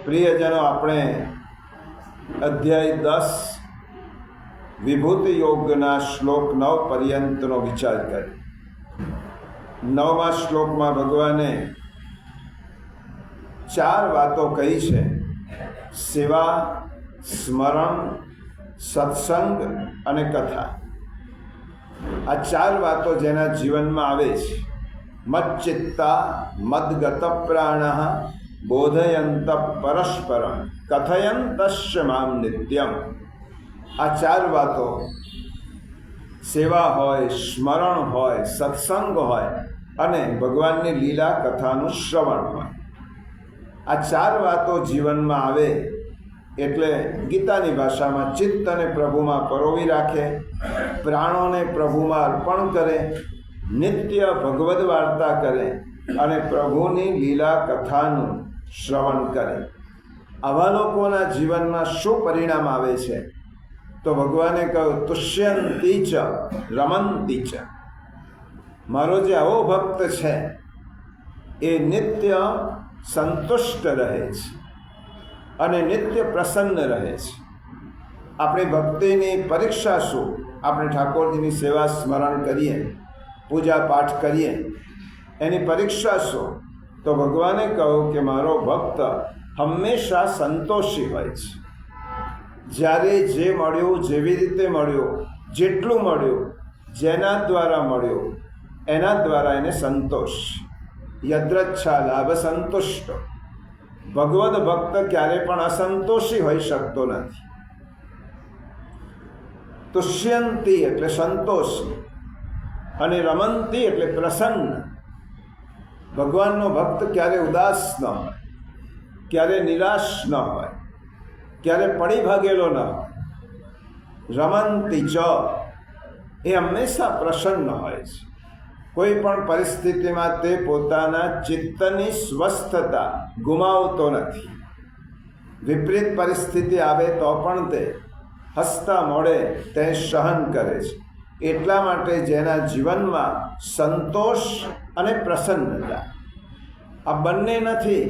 પ્રિયજનો, આપણે અધ્યાય 10 વિભૂતિ યોગના શ્લોક 9 પર્યંતનો વિચાર કરીએ. 9મા શ્લોકમાં ભગવાને 4 વાતો કહી છે: સેવા, સ્મરણ, સત્સંગ અને કથા. આ 4 વાતો જેના જીવનમાં આવે છે, મચ્ચિત્તા મદગત પ્રાણઃ બોધયંત પરસ્પરમ કથયંતશ્ચ મામ નિત્યમ. આ 4 વાતો સેવા હોય, સ્મરણ હોય, સત્સંગ હોય અને ભગવાનની લીલા કથાનું શ્રવણ હોય. આ 4 વાતો જીવનમાં આવે એટલે ગીતાની ભાષામાં ચિત્તને પ્રભુમાં પરોવી રાખે, પ્રાણોને પ્રભુમાં અર્પણ કરે, નિત્ય ભગવદ્ વાર્તા કરે અને પ્રભુની લીલા કથાનું શ્રવણ કરે. આવા લોકોના જીવનમાં શું પરિણામ આવે છે? તો ભગવાને કહ્યું, તુષ્યંતી ચ રમંતી ચ. મારો જે આવો ભક્ત છે એ નિત્ય સંતુષ્ટ રહે છે અને નિત્ય પ્રસન્ન રહે છે. આપણી ભક્તિની પરીક્ષા શું? આપણે ઠાકોરજીની સેવા સ્મરણ કરીએ, પૂજા પાઠ કરીએ, એની પરીક્ષા શું? તો ભગવાને કહ્યું કે મારો ભક્ત હંમેશા સંતોષી હોય છે. જ્યારે જે મળ્યું, જેવી રીતે મળ્યું, જેટલું મળ્યું, જેના દ્વારા મળ્યું એના દ્વારા એને સંતોષ. યદ્રચ્છા લાભ સંતુષ્ટ. ભગવદ ભક્ત ક્યારે પણ અસંતોષી હોઈ શકતો નથી. તુષ્યંતી એટલે સંતોષી અને રમંતી એટલે પ્રસન્ન. ભગવાનનો ભક્ત ક્યારે ઉદાસ ન હોય, ક્યારે નિરાશ ન હોય, ક્યારે પડી ભાગેલો ન હોય. રમંતી ચ એ હંમેશા પ્રસન્ન હોય છે. કોઈ પણ પરિસ્થિતિમાં તે પોતાના ચિત્તની સ્વસ્થતા ગુમાવતો નથી. વિપરીત પરિસ્થિતિ આવે તો પણ તે હસતા મોડે તે સહન કરે છે. એટલા માટે જેના જીવનમાં સંતોષ અને પ્રસન્નતા આ બંને નથી,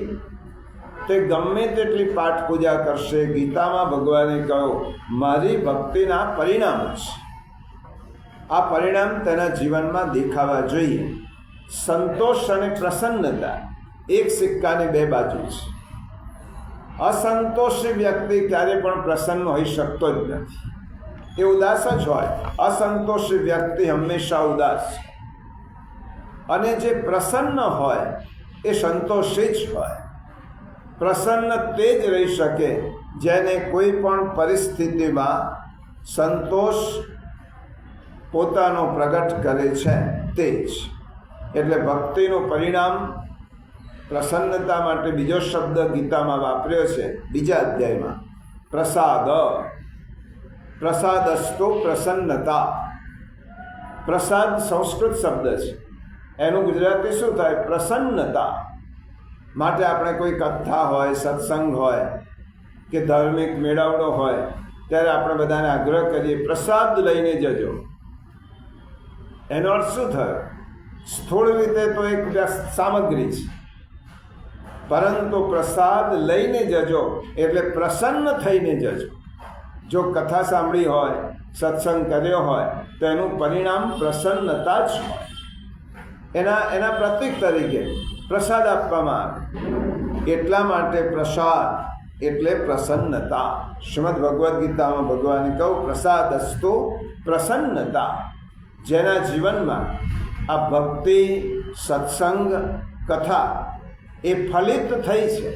તે ગમે તેટલી પાઠ પૂજા કરશે. ગીતામાં ભગવાને કહ્યું, મારી ભક્તિના પરિણામ છે. આ પરિણામ તેના જીવનમાં દેખાવા જોઈએ. સંતોષ અને પ્રસન્નતા એક સિક્કાની 2 બાજુ છે. અસંતોષી વ્યક્તિ ક્યારે પણ પ્રસન્ન હોઈ શકતો જ નથી. એ ઉદાસ જ હોય. અસંતોષી વ્યક્તિ હંમેશા ઉદાસ. અને જે પ્રસન્ન હોય એ સંતોષી જ હોય. પ્રસન્ન તે જ રહી શકે જેને કોઈ પણ પરિસ્થિતિમાં સંતોષ પોતાનો પ્રગટ કરે છે તે જ. એટલે ભક્તિનું પરિણામ પ્રસન્નતા માટે બીજો શબ્દ ગીતામાં વાપર્યો છે 2 અધ્યાયમાં, પ્રસાદ. પ્રસાદસ્તો પ્રસન્નતા. પ્રસાદ સંસ્કૃત શબ્દ છે, એનું ગુજરાતી શું થાય? પ્રસન્નતા. માટે આપણે કોઈ કથા હોય, સત્સંગ હોય કે ધાર્મિક મેળાવડો હોય ત્યારે આપણે બધાને આગ્રહ કરીએ, પ્રસાદ લઈને જજો. એનો અર્થ શું થયો? સ્થૂળ રીતે તો એક સામગ્રી છે, પરંતુ પ્રસાદ લઈને જજો એટલે પ્રસન્ન થઈને જજો. જો કથા સાંભળી હોય, સત્સંગ કર્યો હોય તો એનું પરિણામ પ્રસન્નતા જ હોય. એના પ્રતીક તરીકે પ્રસાદ આપવામાં આવે. એટલા માટે પ્રસાદ એટલે પ્રસન્નતા. શ્રીમદ ભગવદ્ ગીતામાં ભગવાને કહ્યું, પ્રસાદસ્તુ પ્રસન્નતા. જેના જીવનમાં આ ભક્તિ, સત્સંગ, કથા એ ફલિત થઈ છે,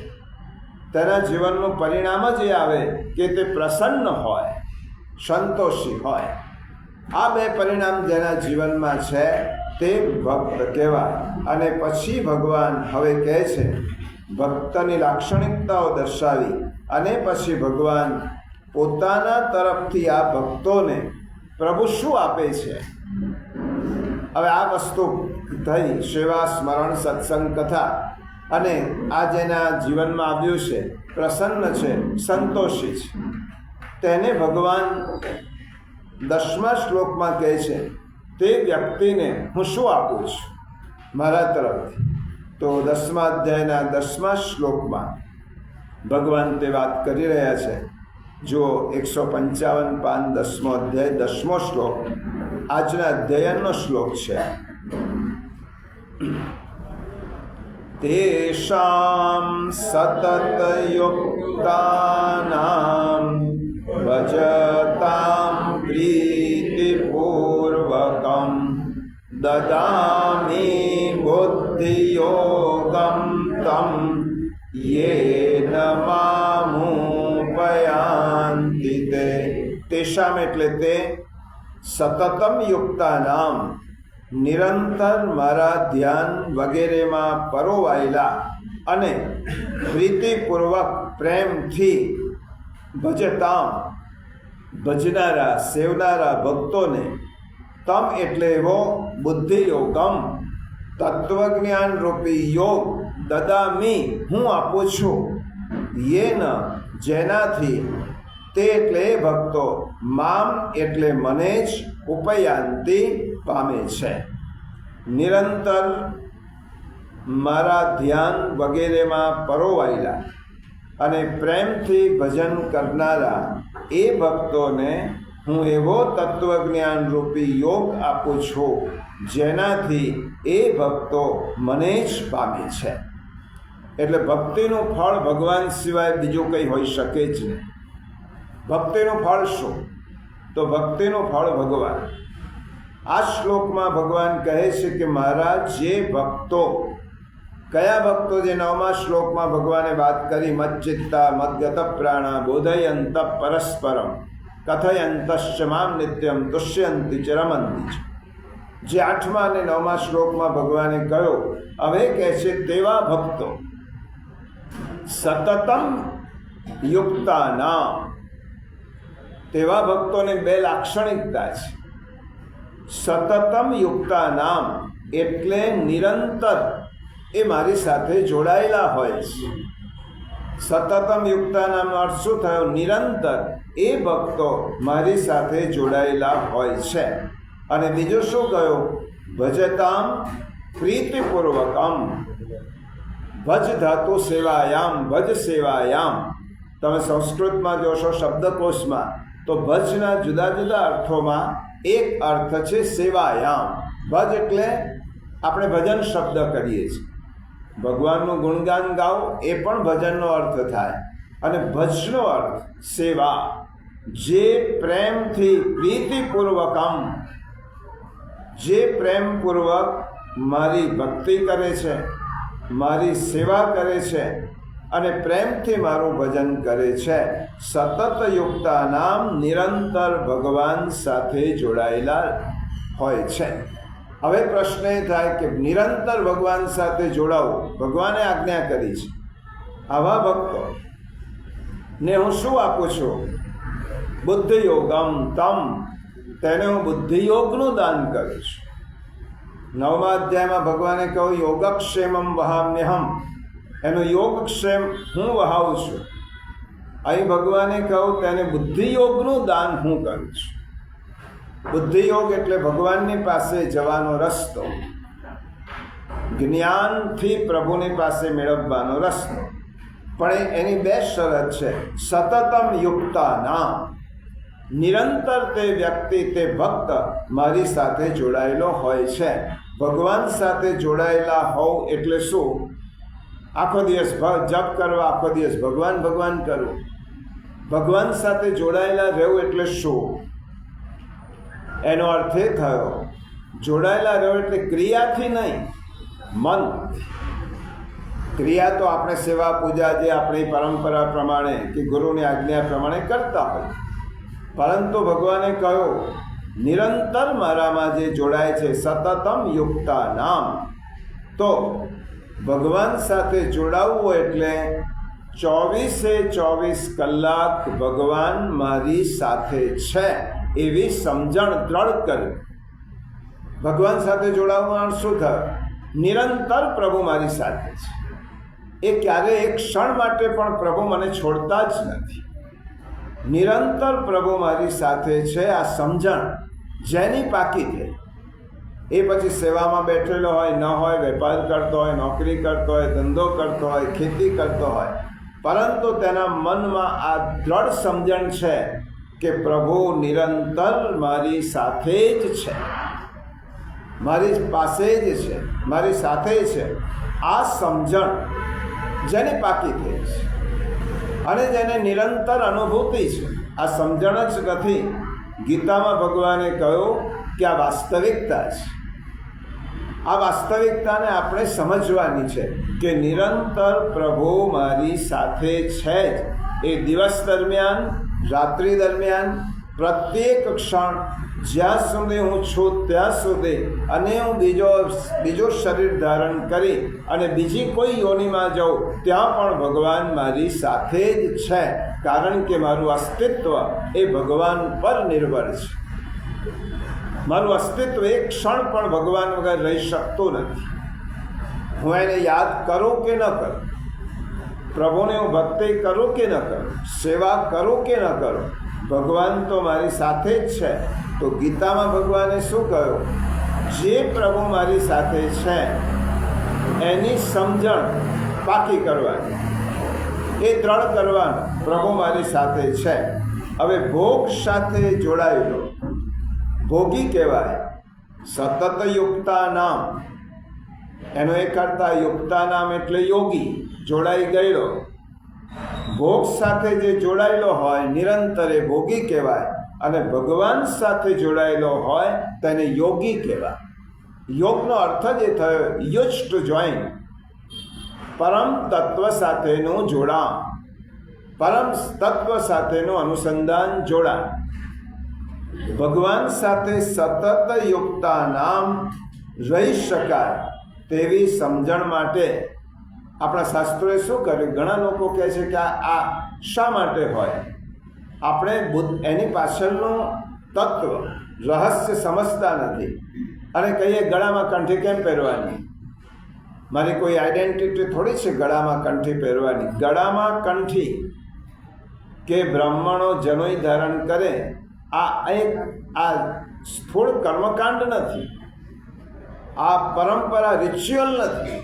તેના જીવનનું પરિણામ જ એ આવે કે તે પ્રસન્ન હોય, સંતોષી હોય. આ 2 પરિણામ જેના જીવનમાં છે તે ભક્ત કહેવાય. અને પછી ભગવાન હવે કહે છે, ભક્તની લાક્ષણિકતાઓ દર્શાવી અને પછી ભગવાન પોતાના તરફથી આ ભક્તોને પ્રભુ શું આપે છે. હવે આ વસ્તુ થઈ સેવા, સ્મરણ, સત્સંગ, કથા. અને આ જેના જીવનમાં આવ્યું છે, પ્રસન્ન છે, સંતોષી છે, તેને ભગવાન 10મા શ્લોકમાં કહે છે, તે વ્યક્તિને હું શું આપું છું મારા તરફથી. તો 10મા અધ્યાયના 10મા શ્લોકમાં ભગવાન તે વાત કરી રહ્યા છે. જુઓ 155 પાન 10મો અધ્યાય 10મો શ્લોક આજના અધ્યયનનો શ્લોક છે. તેષાં સતતયુક્તાનાં ભજતાં પ્રીતિપૂર્વકં દદામિ બુદ્ધિયોગં તં યેન મામુપયાન્તિ તે. તેષામ એટલે તે સતતમ યુક્તાનામ નિરંતર મારા ધ્યાન વગેરેમાં પરોવાયેલા અને પ્રીતિપૂર્વક પ્રેમથી ભજતામ ભજનારા સેવનારા ભક્તોને તમ એટલે એવો બુદ્ધિયોગમ તત્વજ્ઞાન રૂપી યોગ દદામી હું આપું છું યેન જેનાથી તે એટલે ભક્તો મામ એટલે મને જ ઉપયાંતિ પામે છે. નિરંતર મારા ધ્યાન વગેરેમાં પરોવાયેલા અને પ્રેમથી ભજન કરનારા એ ભક્તોને હું એવો તત્વજ્ઞાન રૂપી યોગ આપું છું જેનાથી એ ભક્તો મને જ પામે છે. એટલે ભક્તિનું ફળ ભગવાન સિવાય બીજું કંઈ હોઈ શકે જ નહીં. ભક્તિનું ફળ શું? તો ભક્તિનું ફળ ભગવાન. આ શ્લોકમાં ભગવાન કહે છે કે મારા જે ભક્તો, કયા ભક્તો? જે 9મા શ્લોકમાં ભગવાને વાત કરી, મચ્ચિત્તા મદ્ગત પ્રાણા બોધયંત પરસ્પરમ કથયંતશ્ચ મામ નિત્યમ તુષ્યંતિ ચ રમંતિ. જે 8મા અને 9મા શ્લોકમાં ભગવાને કહ્યો, હવે કહે છે તેવા ભક્તો સતતમ યુક્તાનામ. તેવા ભક્તોને 2 લાક્ષણિકતા છે. સતતમ યુક્તાનામ એટલે નિરંતર એ મારી સાથે જોડાયેલા હોય છે. સતતમ યુક્તાનામનો અર્થ શું થયો? નિરંતર એ ભક્તો મારી સાથે જોડાયેલા હોય છે. અને બીજું શું કહ્યું? ભજતામ પ્રીતિપૂર્વકમ. ભજ ધાતુ સેવાયામ, ભજ સેવાયામ. તમે સંસ્કૃતમાં જોશો શબ્દકોશમાં તો ભજના જુદા જુદા અર્થોમાં એક અર્થ છે સેવાયામ. ભજ એટલે આપણે ભજન શબ્દ કરીએ છીએ. ભગવાનનું ગુણગાન ગાઓ એ પણ ભજનનો અર્થ થાય. અને ભજનો અર્થ સેવા. જે પ્રેમથી પ્રીતિપૂર્વકમ, જે પ્રેમપૂર્વક મારી ભક્તિ કરે છે, મારી સેવા કરે છે અને પ્રેમથી મારું ભજન કરે છે, સતત યુક્તાનામ નિરંતર ભગવાન સાથે જોડાયેલા હોય છે. હવે પ્રશ્ન એ થાય કે નિરંતર ભગવાન સાથે જોડાવું ભગવાને આજ્ઞા કરી છે. આવા ભક્તો ને હું શું આપું છું? બુદ્ધિયોગમ તમ. તેને હું બુદ્ધિયોગનું દાન કરું છું. 9મા અધ્યાયમાં ભગવાને કહ્યું યોગક્ષેમમ વહામ્યહમ. એનો યોગક્ષેમ હું વહાવું છું. અહીં ભગવાને કહ્યું તેને બુદ્ધિયોગનું દાન હું કરું છું. બુદ્ધિયોગ એટલે ભગવાનની પાસે જવાનો રસ્તો, જ્ઞાનથી પ્રભુની પાસે મેળવવાનો રસ્તો. પણ એની 2 શરત છે. સતતમ યુક્તાનામ, નિરંતર તે વ્યક્તિ, તે ભક્ત મારી સાથે જોડાયેલો હોય છે. ભગવાન સાથે જોડાયેલા હોવ એટલે શું? આખો દિવસ જપ કરવા, આખો દિવસ ભગવાન ભગવાન કરવું. ભગવાન સાથે જોડાયેલા રહેવું એટલે શું? એનો અર્થ એ થયો જોડાયેલા રહેવું એટલે ક્રિયાથી નહીં, મન. ક્રિયા તો આપણે સેવા પૂજા જે આપણી પરંપરા પ્રમાણે કે ગુરુની આજ્ઞા પ્રમાણે કરતા હોય. પરંતુ ભગવાને કહ્યું નિરંતર મારામાં જે જોડાય છે સતતમ યુક્તાનામ. તો ભગવાન સાથે જોડાવવું એટલે 24/24 કલાક ભગવાન મારી સાથે છે એવી સમજણ દ્રઢ કરવી. ભગવાન સાથે જોડાવવાનું શું થયું? નિરંતર પ્રભુ મારી સાથે છે. એ ક્યારે એક ક્ષણ માટે પણ પ્રભુ મને છોડતા જ નથી. નિરંતર પ્રભુ મારી સાથે છે. આ સમજણ જેની પાકી થઈ, એ પછી સેવામાં બેઠેલો હોય, ન હોય, વેપાર કરતો હોય, નોકરી કરતો હોય, ધંધો કરતો હોય, ખેતી કરતો હોય, પરંતુ તેના મનમાં આ દ્રઢ સમજણ છે કે પ્રભુ નિરંતર મારી સાથે જ છે, મારી પાસે જ છે, મારી સાથે છે. આ સમજણ જેને પાકી થઈ છે અને જેને નિરંતર અનુભૂતિ છે, આ સમજણ જ નથી. ગીતામાં ભગવાને કહ્યું કે આ વાસ્તવિકતા છે. આ વાસ્તવિકતાને આપણે સમજવાની છે કે નિરંતર પ્રભુ મારી સાથે છે જ. એ દિવસ દરમિયાન, રાત્રિ દરમિયાન, પ્રત્યેક ક્ષણ, જ્યાં સુધી હું છું ત્યાં સુધી, અને હું બીજો શરીર ધારણ કરી અને બીજી કોઈ યોનિમાં જાઉં ત્યાં પણ ભગવાન મારી સાથે જ છે, કારણ કે મારું અસ્તિત્વ એ ભગવાન પર નિર્ભર છે. મારું અસ્તિત્વ એક ક્ષણ પણ ભગવાન વગર રહી શકતું નથી. હું એને યાદ કરું કે ન કરું, પ્રભુને હું ભક્તિ કરું કે ન કરું, સેવા કરું કે ન કરું, ભગવાન તો મારી સાથે જ છે. તો ગીતામાં ભગવાને શું કહ્યું? જે પ્રભુ મારી સાથે છે એની સમજણ પાકી કરવાની, એ દ્રઢ કરવાનું. પ્રભુ મારી સાથે છે. હવે ભોગ સાથે જોડાયેલો ભોગી કહેવાય. સતત યુક્તા નામ, એનો એક અર્થ યુક્તા નામ એટલે યોગી, જોડાઈ ગયેલો. ભોગ સાથે જે જોડાયેલો હોય નિરંતર એ ભોગી કહેવાય, અને ભગવાન સાથે જોડાયેલો હોય તેને યોગી કહેવાય. યોગનો અર્થ જ એ થયો યુઝ ટુ જોઈન, પરમ તત્વ સાથેનું જોડાણ, પરમ તત્વ સાથેનું અનુસંધાન, જોડાણ. ભગવાન સાથે સતત યુક્તા નામ રહી શકાય તેવી સમજણ માટે આપણા શાસ્ત્રોએ શું કર્યું? ઘણા લોકો કહે છે કે આ શા માટે હોય? આપણે એની પાછળનું તત્વ, રહસ્ય સમજતા નથી અને કહીએ ગળામાં કંઠી કેમ પહેરવાની? મારી કોઈ આઈડેન્ટિટી થોડી છે ગળામાં કંઠી પહેરવાની. ગળામાં કંઠી કે બ્રાહ્મણો જનોઈ ધારણ કરે, આ સ્થૂળ કર્મકાંડ નથી, આ પરંપરા રિચ્યુઅલ નથી.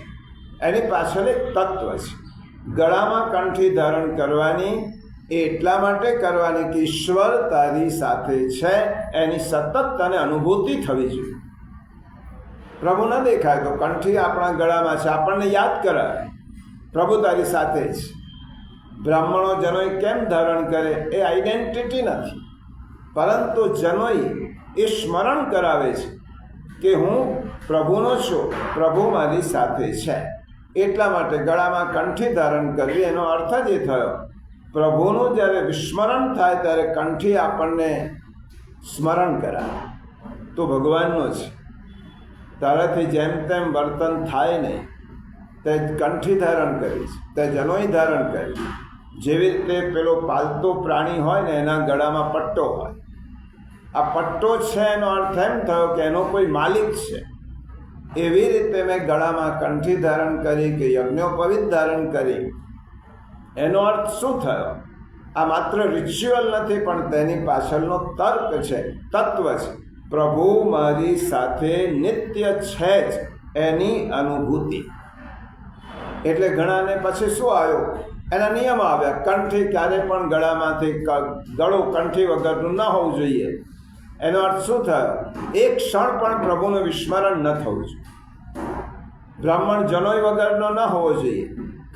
એની પાછળ એક તત્વ છે. ગળામાં કંઠી ધારણ કરવાની એ એટલા માટે કરવાની કે ઈશ્વર તારી સાથે છે એની સતત તને અનુભૂતિ થવી જોઈએ. પ્રભુ ન દેખાય તો કંઠી આપણા ગળામાં છે, આપણને યાદ કરાવે પ્રભુ તારી સાથે છે. બ્રાહ્મણો જનોઈ કેમ ધારણ કરે? એ આઈડેન્ટિટી નથી, પરંતુ જનોઈ એ સ્મરણ કરાવે છે કે હું પ્રભુનો છું, પ્રભુ મારી સાથે છે. એટલા માટે ગળામાં કંઠી ધારણ કરવી એનો અર્થ જ એ થયો, પ્રભુનું જ્યારે વિસ્મરણ થાય ત્યારે કંઠી આપણને સ્મરણ કરાવે તો ભગવાનનો છે. તારાથી જેમ તેમ વર્તન થાય નહીં, તે કંઠી ધારણ કરી છે, તે જનોઈ ધારણ કરી. જેવી રીતે પેલો પાલતુ પ્રાણી હોય ને એના ગળામાં પટ્ટો હોય, આ પટ્ટો છે એનો અર્થ એમ થયો કે એનો કોઈ માલિક છે. એવી રીતે મેં ગળામાં કંઠી ધારણ કરી કે યજ્ઞોપવિત ધારણ કરી. એનો અર્થ શું થયો? આ માત્ર રિચ્યુઅલ નથી, પણ તેની પાછળનો તર્ક છે, તત્વ છે. પ્રભુ મારી સાથે નિત્ય છે જ એની અનુભૂતિ. એટલે ઘણાને પછી શું આવ્યું? એના નિયમ આવ્યા. કંઠી ક્યારે પણ ગળામાંથી, ગળું કંઠી વગરનું ન હોવું જોઈએ. એનો અર્થ શું થયો? એક ક્ષણ પણ પ્રભુનું વિસ્મરણ ન થવું જોઈએ. બ્રાહ્મણ જનોઈ વગરનો ન હોવો જોઈએ,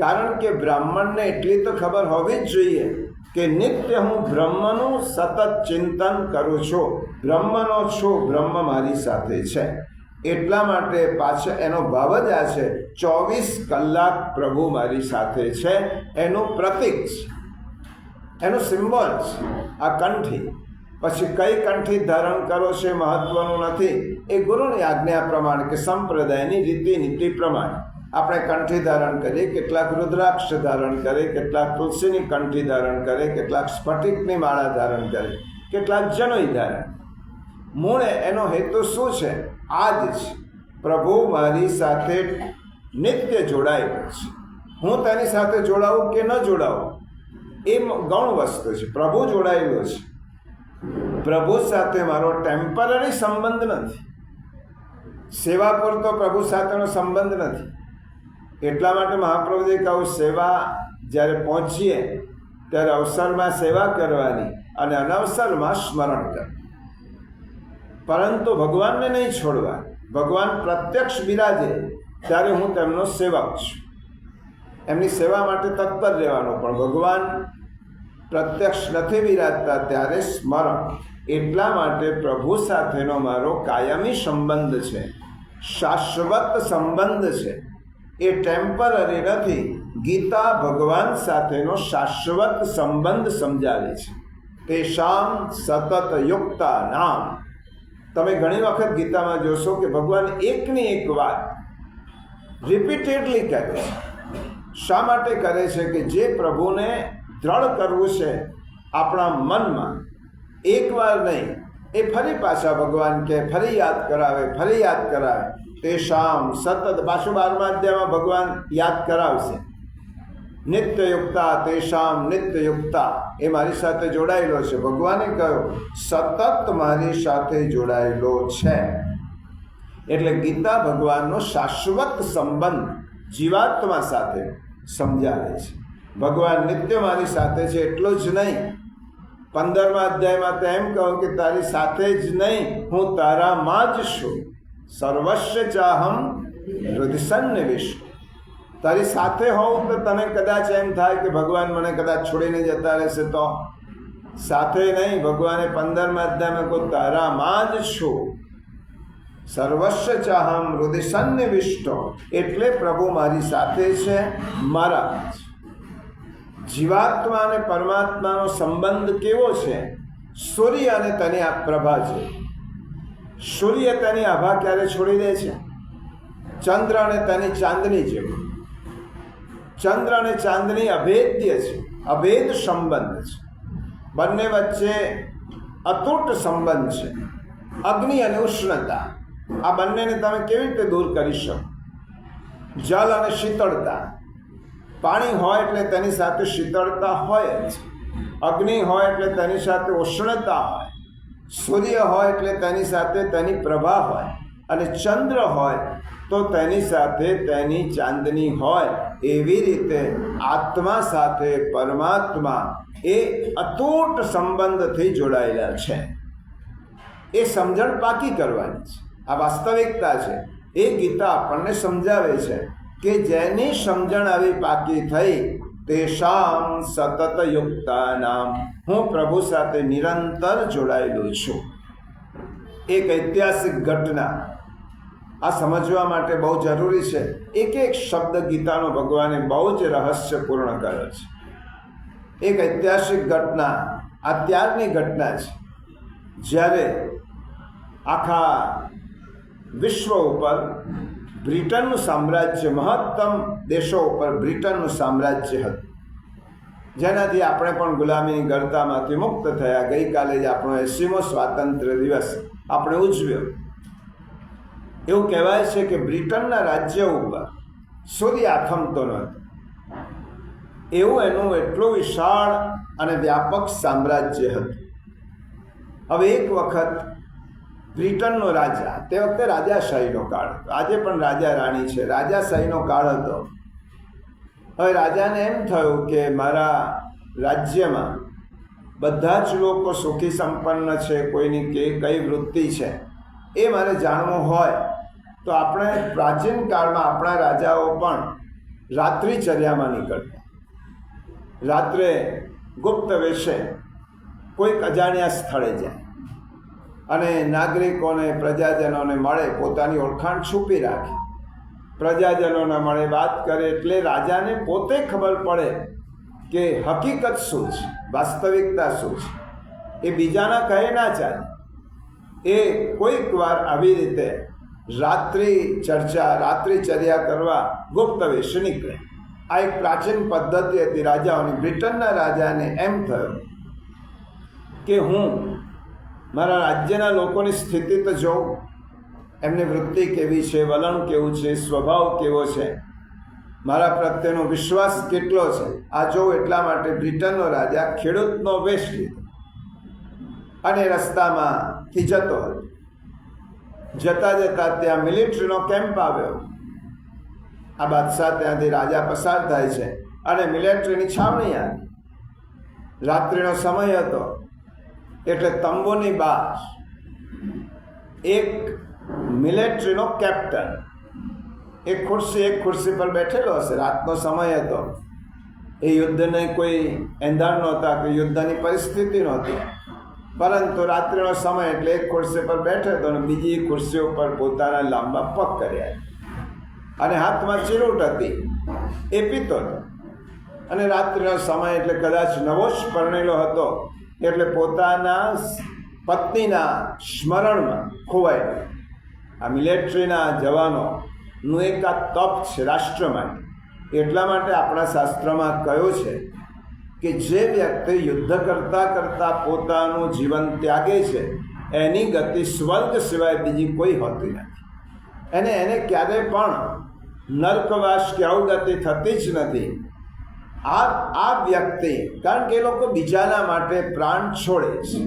કારણ કે બ્રાહ્મણને એટલી તો ખબર હોવી જ જોઈએ કે નિત્ય હું બ્રહ્મનું સતત ચિંતન કરું છું, બ્રહ્મનો છું, બ્રહ્મ મારી સાથે છે. એટલા માટે પાછળ એનો ભાવ જ આ છે, 24 કલાક પ્રભુ મારી સાથે છે એનું પ્રતીક છે, એનું સિમ્બોલ છે આ કંઠી. પછી કઈ કંઠી ધારણ કરો છે મહત્વનું નથી, એ ગુરુની આજ્ઞા પ્રમાણે કે સંપ્રદાયની રીતિ નીતિ પ્રમાણે આપણે કંઠી ધારણ કરીએ. કેટલાક રુદ્રાક્ષ ધારણ કરે, કેટલાક તુલસીની કંઠી ધારણ કરે, કેટલાક સ્ફટિકની માળા ધારણ કરે, કેટલાક જનોઈ ધારણ. મૂળે એનો હેતુ શું છે? આ જ છે, પ્રભુ મારી સાથે નિત્ય જોડાયેલો છે. હું તેની સાથે જોડાવું કે ન જોડાવું એ ગૌણ વસ્તુ છે. પ્રભુ જોડાયેલો છે. પ્રભુ સાથે મારો ટેમ્પરરી સંબંધ નથી, સેવા પૂરતો પ્રભુ સાથેનો સંબંધ નથી. એટલા માટે મહાપ્રભુજીએ કહ્યું, સેવા જ્યારે પહોંચીએ ત્યારે અવસરમાં સેવા કરવાની અને અનવસરમાં સ્મરણ કરવું. પરંતુ ભગવાનને નહીં છોડવા. ભગવાન પ્રત્યક્ષ બિરાજે ત્યારે હું તેમનો સેવક છું, એમની સેવા માટે તત્પર રહેવાનો. પણ ભગવાન પ્રત્યક્ષ નથી બિરાજતા ત્યારે સ્મરણ. એટલા માટે પ્રભુ સાથેનો મારો કાયમી સંબંધ છે, શાશ્વત સંબંધ છે, એ ટેમ્પરરી નથી. ગીતા ભગવાન સાથેનો શાશ્વત સંબંધ સમજાવે છે. તેષામ સતત યુક્તા નામ. તમે ઘણી વખત ગીતામાં જોશો કે ભગવાન એકની એક વાત રિપીટેડલી કરે છે. શા માટે કરે છે? કે જે પ્રભુને દ્રઢ કરવું છે આપણા મનમાં, એકવાર નહીં, એ ફરી પાછા ભગવાન કે ફરી યાદ કરાવે, ફરી યાદ કરાવે. તેષામ સતત, પાછું 12મા અધ્યાયમાં ભગવાન યાદ કરાવશે. નિત્યયુક્તા તેષામ નિત્યયુક્તા, એ મારી સાથે જોડાયેલો છે. ભગવાને કહ્યું સતત મારી સાથે જોડાયેલો છે. એટલે ગીતા ભગવાનનો શાશ્વત સંબંધ જીવાત્મા સાથે સમજાવે છે. ભગવાન નિત્ય મારી સાથે છે એટલું જ નહીં, 15મા અધ્યાયમાં તો એમ કહું કે તારી સાથે જ નહીં, હું તારામાં જ છું. સર્વસ્ય ચાહમ હૃદય સન્નિવિષ્ટ. તારી સાથે હોઉં તો તને કદાચ એમ થાય કે ભગવાન મને કદાચ છોડીને જતા રહેશે, તો સાથે નહીં. ભગવાને 15મા અધ્યાયમાં કહું તારામાં જ છું. સર્વસ્ય ચાહમ હૃદય સન્નિવિષ્ટ. એટલે પ્રભુ મારી સાથે છે, મારા. જીવાત્મા અને પરમાત્માનો સંબંધ કેવો છે? સૂર્ય અને તેની પ્રભા છે. સૂર્ય તેની આભા ક્યારે છોડી દે છે? ચંદ્ર અને તેની ચાંદની જેવું. ચંદ્ર અને ચાંદની અભેદ્ય છે, અભેદ સંબંધ છે. બંને વચ્ચે અતૂટ સંબંધ છે. અગ્નિ અને ઉષ્ણતા, આ બંનેને તમે કેવી રીતે દૂર કરી શકો? જલ અને શીતળતા. પાણી હોય એટલે તેની સાથે શીતળતા હોય જ. અગ્નિ હોય એટલે તેની સાથે ઉષ્ણતા હોય. સૂર્ય હોય એટલે તેની સાથે તેની પ્રભા હોય. અને ચંદ્ર હોય તો તેની સાથે તેની ચાંદની હોય. એવી રીતે આત્મા સાથે પરમાત્મા એ અતૂટ સંબંધથી જોડાયેલા છે. એ સમજણ પાકી કરવાની છે. આ વાસ્તવિકતા છે. એ ગીતા આપણને સમજાવે છે કે જેની સમજણ આવી પાકી થઈ, તેષામ સતત યુક્તાનામ, હું પ્રભુ સાથે નિરંતર જોડાયેલો છું. એક ઐતિહાસિક ઘટના આ સમજવા માટે બહુ જરૂરી છે. એક એક શબ્દ ગીતાનો ભગવાને બહુ જ રહસ્યપૂર્ણ કર્યો છે. એક ઐતિહાસિક ઘટના, અત્યારની ઘટના છે, જ્યારે આખા વિશ્વ ઉપર બ્રિટનનું સામ્રાજ્ય, મહત્તમ દેશો ઉપર બ્રિટનનું સામ્રાજ્ય હતું, જેનાથી આપણે પણ ગુલામીની ગળતામાંથી મુક્ત થયા. ગઈકાલે જ આપણો 80મો સ્વાતંત્ર્ય દિવસ આપણે ઉજવ્યો. એવું કહેવાય છે કે બ્રિટનના રાજ્ય ઉપર સૂર્ય આથમતો નહોતો. એવું એનું એટલું વિશાળ અને વ્યાપક સામ્રાજ્ય હતું. હવે એક વખત બ્રિટનનો રાજા, તે વખતે રાજાશાહીનો કાળ હતો, આજે પણ રાજા રાણી છે, રાજાશાહીનો કાળ હતો. હવે રાજાને એમ થયું કે મારા રાજ્યમાં બધા જ લોકો સુખી સંપન્ન છે, કોઈની કઈ વૃત્તિ છે એ મારે જાણવું હોય તો આપણે પ્રાચીન કાળમાં આપણા રાજાઓ પણ રાત્રિચર્યામાં નીકળતા. રાત્રે ગુપ્ત વેશે કોઈક અજાણ્યા સ્થળે જાય અને નાગરિકોને, પ્રજાજનોને મળે, પોતાની ઓળખાણ છુપી રાખે, પ્રજાજનોને મળે, વાત કરે. એટલે રાજાને પોતે ખબર પડે કે હકીકત શું છે, વાસ્તવિકતા શું છે. એ બીજાના કહે ના ચાલે. એ કોઈક વાર આવી રીતે રાત્રિચર્યા કરવા ગુપ્ત વેશ નીકળે. આ એક પ્રાચીન પદ્ધતિ હતી રાજાઓની. બ્રિટનના રાજાને એમ થયું કે હું મારા રાજ્યના લોકોની સ્થિતિ તો જોઉં, એમની વૃત્તિ કેવી છે, વલણ કેવું છે, સ્વભાવ કેવો છે, મારા પ્રત્યેનો વિશ્વાસ કેટલો છે, આ જોઉં. એટલા માટે બ્રિટનનો રાજા ખેડૂતનો વેશ લીધો અને રસ્તામાંથી જતો હતો. જતા જતા ત્યાં મિલિટરીનો કેમ્પ આવ્યો. આ બાદશાહ ત્યાંથી રાજા પસાર થાય છે અને મિલિટરીની છાવણી આવી. રાત્રિનો સમય હતો એટલે તંબુની બહાર એક મિલિટરીનો કેપ્ટન એક ખુરશી પર બેઠેલો હશે. રાતનો સમય હતો. એ યુદ્ધને કોઈ એંધાણ નહોતા કે યુદ્ધની પરિસ્થિતિ નહોતી, પરંતુ રાત્રિનો સમય એટલે એક ખુરશી પર બેઠો હતો અને બીજી ખુરશી ઉપર પોતાના લાંબા પગ કર્યા અને હાથમાં ચીરૂટ હતી. એ પીતો હતો અને રાત્રિનો સમય એટલે કદાચ નવો જ પરણેલો હતો એટલે પોતાના પત્નીના સ્મરણમાં ખોવાયેલો. આ મિલિટરીના જવાનોનું એક આ તપ છે રાષ્ટ્ર માટે. એટલા માટે આપણા શાસ્ત્રમાં કહ્યું છે કે જે વ્યક્તિ યુદ્ધ કરતાં કરતાં પોતાનું જીવન ત્યાગે છે એની ગતિ સ્વર્ગ સિવાય બીજી કોઈ હોતી નથી. એને ક્યારેય પણ નર્કવાસ કે અવગતિ થતી જ નથી. આ વ્યક્તિ, કારણ કે એ લોકો બીજાના માટે પ્રાણ છોડે છે,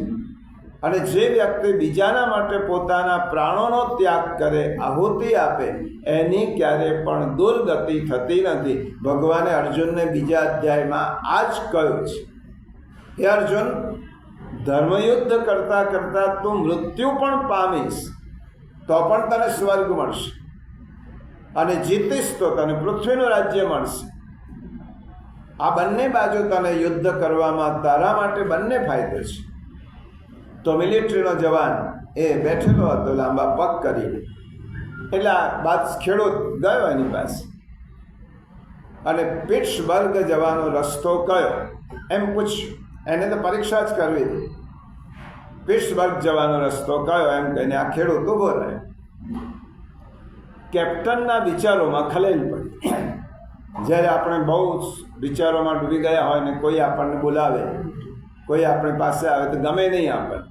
અને જે વ્યક્તિ બીજાના માટે પોતાના પ્રાણોનો ત્યાગ કરે, આહુતિ આપે, એની ક્યારેય પણ દુર્ગતિ થતી નથી. ભગવાને અર્જુનને બીજા અધ્યાયમાં આ જ કહ્યું છે. એ અર્જુન, ધર્મયુદ્ધ કરતાં કરતાં તું મૃત્યુ પણ પામીશ તો પણ તને સ્વર્ગ મળશે, અને જીતીશ તો તને પૃથ્વીનું રાજ્ય મળશે. આ બંને બાજુ તને યુદ્ધ કરવામાં તારા માટે બંને ફાયદો છે. તો મિલિટરીનો જવાન એ બેઠેલો હતો લાંબા પગ કરીને. એટલે બાદ ખેડૂત ગયો એની પાસે અને પિટ્સબર્ગ જવાનો રસ્તો કયો એમ પૂછ્યું. એને તો પરીક્ષા જ કરવી હતી. પિટ્સબર્ગ જવાનો રસ્તો કયો એમ કહીને આ ખેડૂત ઊભો રહ્યો. કેપ્ટનના વિચારોમાં ખલેલ પડી. જ્યારે આપણે બહુ વિચારોમાં ડૂબી ગયા હોય ને કોઈ આપણને બોલાવે, કોઈ આપણી પાસે આવે તો ગમે નહીં આપણને,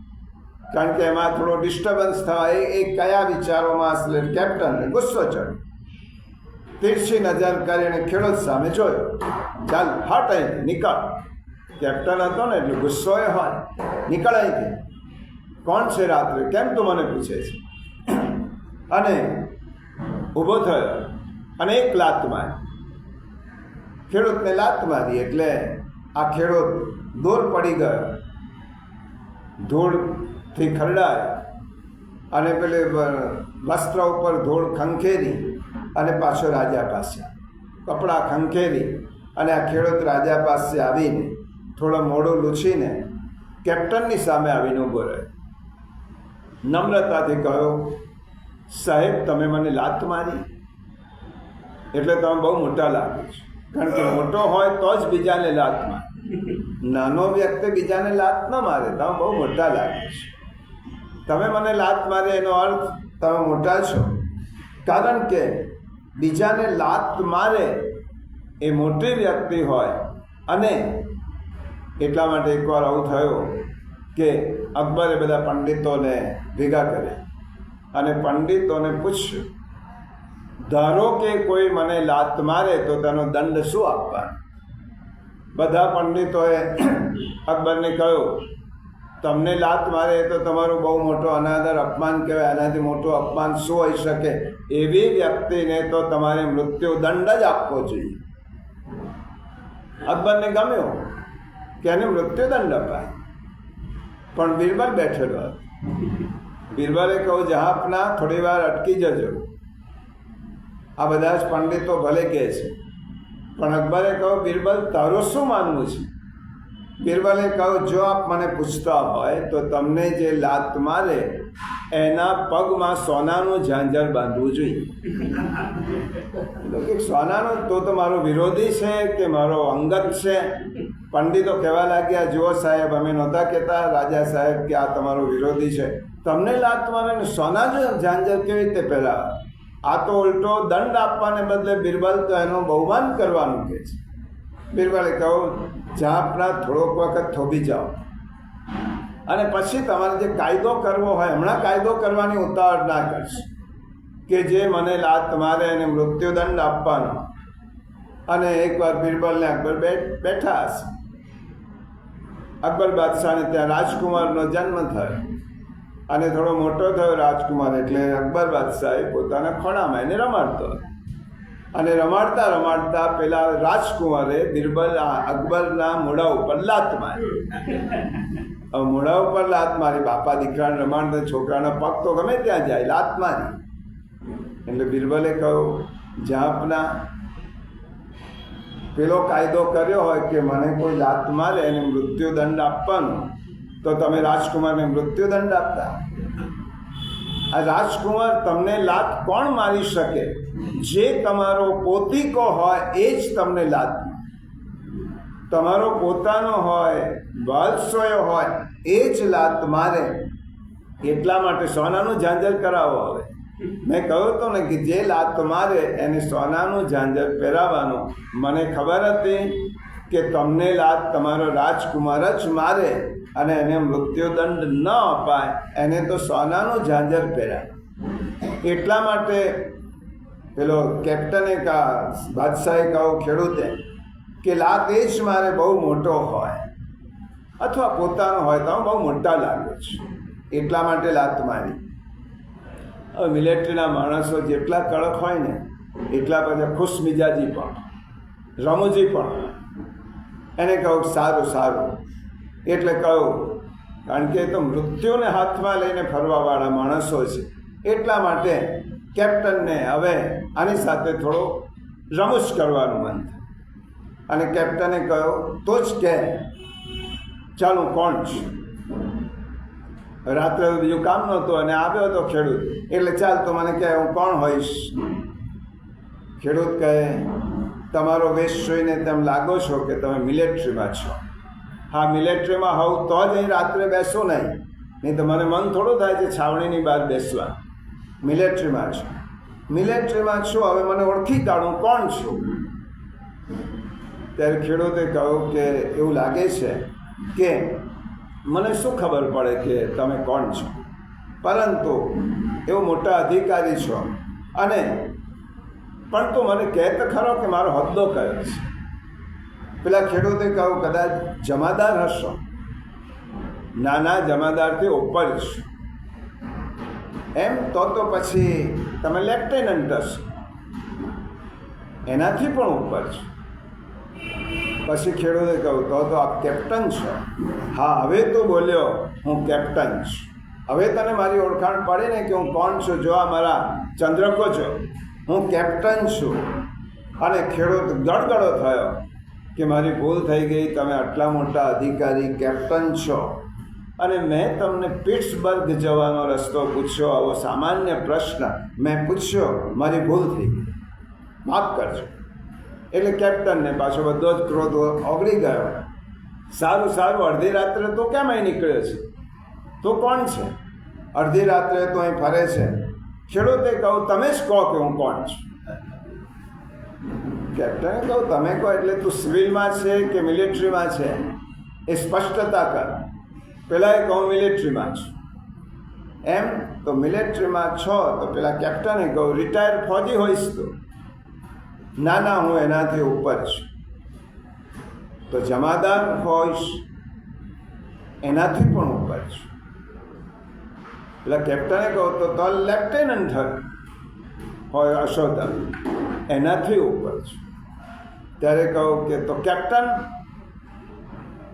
કારણ કે એમાં થોડો ડિસ્ટર્બન્સ થાય. એ કયા વિચારોમાં એટલે કેપ્ટનને ગુસ્સો ચડ્યો. તીરછી નજર કરીને ખેડૂત સામે જોયો. ચાલ હટ અહીંથી, નીકળ. કેપ્ટન હતો ને એટલે ગુસ્સો એ હોય. નીકળ અહીંથી. કોણ છે રાત્રે? કેમ તું મને પૂછે છે? અને ઊભો થયો અને એક લાત મારી. ખેડૂતને લાત મારી એટલે આ ખેડૂત દૂર પડી ગયો, ધૂળથી ખરડાય અને પેલે વસ્ત્ર ઉપર ધૂળ ખંખેરી અને પાછો રાજા પાસે કપડાં ખંખેરી અને આ ખેડૂત રાજા પાસે આવીને થોડો મોઢું લૂછીને કેપ્ટનની સામે આવીને ઊભો રહ્યો. નમ્રતાથી કહ્યો, સાહેબ તમે મને લાત મારી એટલે તમે બહુ મોટા લાગો છો. કારણ કે મોટો હોય તો જ બીજાને લાત મારે. નાનો વ્યક્તિ બીજાને લાત ન મારે. તમે બહુ મોટા લાગો છો. તમે મને લાત મારે એનો અર્થ તમે મોટા છો. કારણ કે બીજાને લાત મારે એ મોટી વ્યક્તિ હોય. અને એટલા માટે એકવાર આવું થયું કે અકબરે બધા પંડિતોને ભેગા કર્યા અને પંડિતોને પૂછ્યું, ધારો કે કોઈ મને લાત મારે તો તેનો દંડ શું આપવાનો? બધા પંડિતોએ અકબરને કહ્યું, તમને લાત મારે તો તમારું બહુ મોટો અનાદર અપમાન કહેવાય. આનાથી મોટું અપમાન શું હોઈ શકે? એવી વ્યક્તિને તો તમારે મૃત્યુ દંડ જ આપવો જોઈએ. અકબરને ગમ્યું કે એને મૃત્યુદંડ અપાય. પણ બિરબલ બેઠેલો હતો. બિરબલે કહ્યું, જહાંપના થોડી વાર અટકી જજો. આ બધા જ પંડિતો ભલે કહે છે, પણ અકબરે કહ્યું, બિરબલ તારું શું માનવું છે? બિરબલે કહ્યું, જો આપ મને પૂછતા હોય તો તમને જે લાત મારે એના પગમાં સોનાનું ઝાંઝર બાંધવું જોઈએ. સોનાનું તો મારો વિરોધી છે કે મારો અંગત છે? પંડિતો કહેવા લાગ્યા, જુઓ સાહેબ, અમે નહોતા કહેતા રાજા સાહેબ કે આ તમારો વિરોધી છે. તમને લાત મારે ને સોનાનું ઝાંઝર કેવી રીતે પહેરાવે? આ તો ઉલટો દંડ આપવાને બદલે બિરબલ તો એનું બહુમાન કરવાનું કહે છે. બિરબલે કહ્યું, જહાંપના થોડોક વખત થોભી જાઓ અને પછી તમારે જે કાયદો કરવો હોય, હમણાં કાયદો કરવાની ઉતાવળ ના કરશે કે જે મને લાત મારે અને મૃત્યુદંડ આપવાનો. અને એકવાર બિરબલને અકબર બેઠા હશે. અકબર બાદશાહને ત્યાં રાજકુમારનો જન્મ થયો અને થોડો મોટો થયો રાજકુમાર, એટલે અકબર બાદશાહે પોતાના ખોળામાં એને રમાડતો. અને રમાડતા રમાડતા પેલા રાજકુમારે બિરબલ અકબરના મોઢા ઉપર લાત મારી. હવે મોઢા ઉપર લાત મારી, બાપા દીકરાને રમાડતા છોકરાના પગ તો ગમે ત્યાં જાય, લાત મારી. એટલે બિરબલે કહ્યું, જાપના પેલો કાયદો કર્યો હોય કે મને કોઈ લાત મારે એને મૃત્યુદંડ આપવાનો, તો તમે રાજકુમારને મૃત્યુદંડ આપતા? આ રાજકુમાર, તમને લાત કોણ મારી શકે? જે તમારો પોતીકો હોય એ જ તમને લાત, તમારો પોતાનો હોય, વાલસોયો હોય એ જ લાત મારે. એટલા માટે સોનાનું ઝાંઝર કરાવો. હવે મેં કહ્યું તો ને કે જે લાત મારે એને સોનાનું ઝાંઝર પહેરાવવાનું. મને ખબર હતી કે તમને લાત તમારો રાજકુમાર જ મારે અને એને મૃત્યુદંડ ન અપાય, એને તો સોનાનું ઝાંઝર પહેરાય. એટલા માટે પેલો કેપ્ટને બાદશાહે કહ્યું ખેડૂતે કે લાત એ જ મારે બહુ મોટો હોય અથવા પોતાનો હોય તો બહુ મોટા લાગે છે, એટલા માટે લાત મારી. હવે મિલિટરીના માણસો જેટલા કડક હોય ને એટલા બધા ખુશ મિજાજી પણ, રમૂજી પણ. એને કહું સારું સારું. એટલે કહું, કારણ કે એ તો મૃત્યુને હાથમાં લઈને ફરવાવાળા માણસો છે, એટલા માટે કેપ્ટનને હવે આની સાથે થોડો રમૂજ કરવાનું મન થાય. અને કેપ્ટને કહ્યું, તો જ કે ચાલો કોણ છે? રાત્રે બીજું કામ નહોતું અને આવ્યો હતો ખેડૂત, એટલે ચાલ તો મને કહે હું કોણ હોઈશ? ખેડૂત કહે, તમારો વેશ જોઈને તેમ લાગો છો કે તમે મિલિટરીમાં છો. હા, મિલિટરીમાં હોઉં તો જ અહીં રાત્રે બેસું નહીં તો મને મન થોડું થાય છે છાવણીની બહાર બેસવા. મિલિટરીમાં છું, મિલિટરીમાં છું, હવે મને ઓળખી કાઢું કોણ છું? ત્યારે ખેડૂતે કહ્યું કે એવું લાગે છે કે મને શું ખબર પડે કે તમે કોણ છો, પરંતુ એવું મોટા અધિકારી છો અને પણ તો મને કહે તો ખરો કે મારો હોદ્દો કયો છે? પેલા ખેડૂતે કહ્યું, કદાચ જમાદાર હશો. નાના જમાદારથી ઉપર છો. એમ તો પછી તમે લેફ્ટનન્ટ હશો, એનાથી પણ ઉપર છો. પછી ખેડૂતે કહ્યું, તો આપ કેપ્ટન છો? હા, હવે તો બોલ્યો હું કેપ્ટન છું. હવે તને મારી ઓળખાણ પડે ને કે હું કોણ છું? જો આ મારા ચંદ્રકો છો, હું કેપ્ટન છું. અને ખેડૂત ગડગડો થયો કે મારી ભૂલ થઈ ગઈ, તમે આટલા મોટા અધિકારી કેપ્ટન છો અને મેં તમને પિટ્સબર્ગ જવાનો રસ્તો પૂછ્યો, આવો સામાન્ય પ્રશ્ન મેં પૂછ્યો, મારી ભૂલ થઈ ગઈ, માફ કરજો. એટલે કેપ્ટનને પાછો બધો જ ક્રોધ ઓગળી ગયો. સારું સારું, અડધી રાત્રે તો કેમ અહીં નીકળ્યો છે? તો કોણ છે? અડધી રાત્રે તો અહીં ફરે છે. ખેડૂતે કહું, તમે જ કહો કે હું કોણ છું? કેપ્ટને કહું, તમે કહો એટલે તું સિવિલમાં છે કે મિલિટરીમાં છે એ સ્પષ્ટતા કર. પેલા એ કહું મિલિટરીમાં છું. એમ તો મિલિટરીમાં છો? તો પેલા કેપ્ટને કહું, રિટાયર ફૌજી હોઈશ તો? ના ના, હું એનાથી ઉપર છું. તો જમાદાર હોઈશ? એનાથી પણ ઉપર છું. એટલે કેપ્ટને કહું, તો લેફ્ટનન્ટ હોય હશો તમે? એનાથી ઉપર છું. ત્યારે કહું કે તો કેપ્ટન?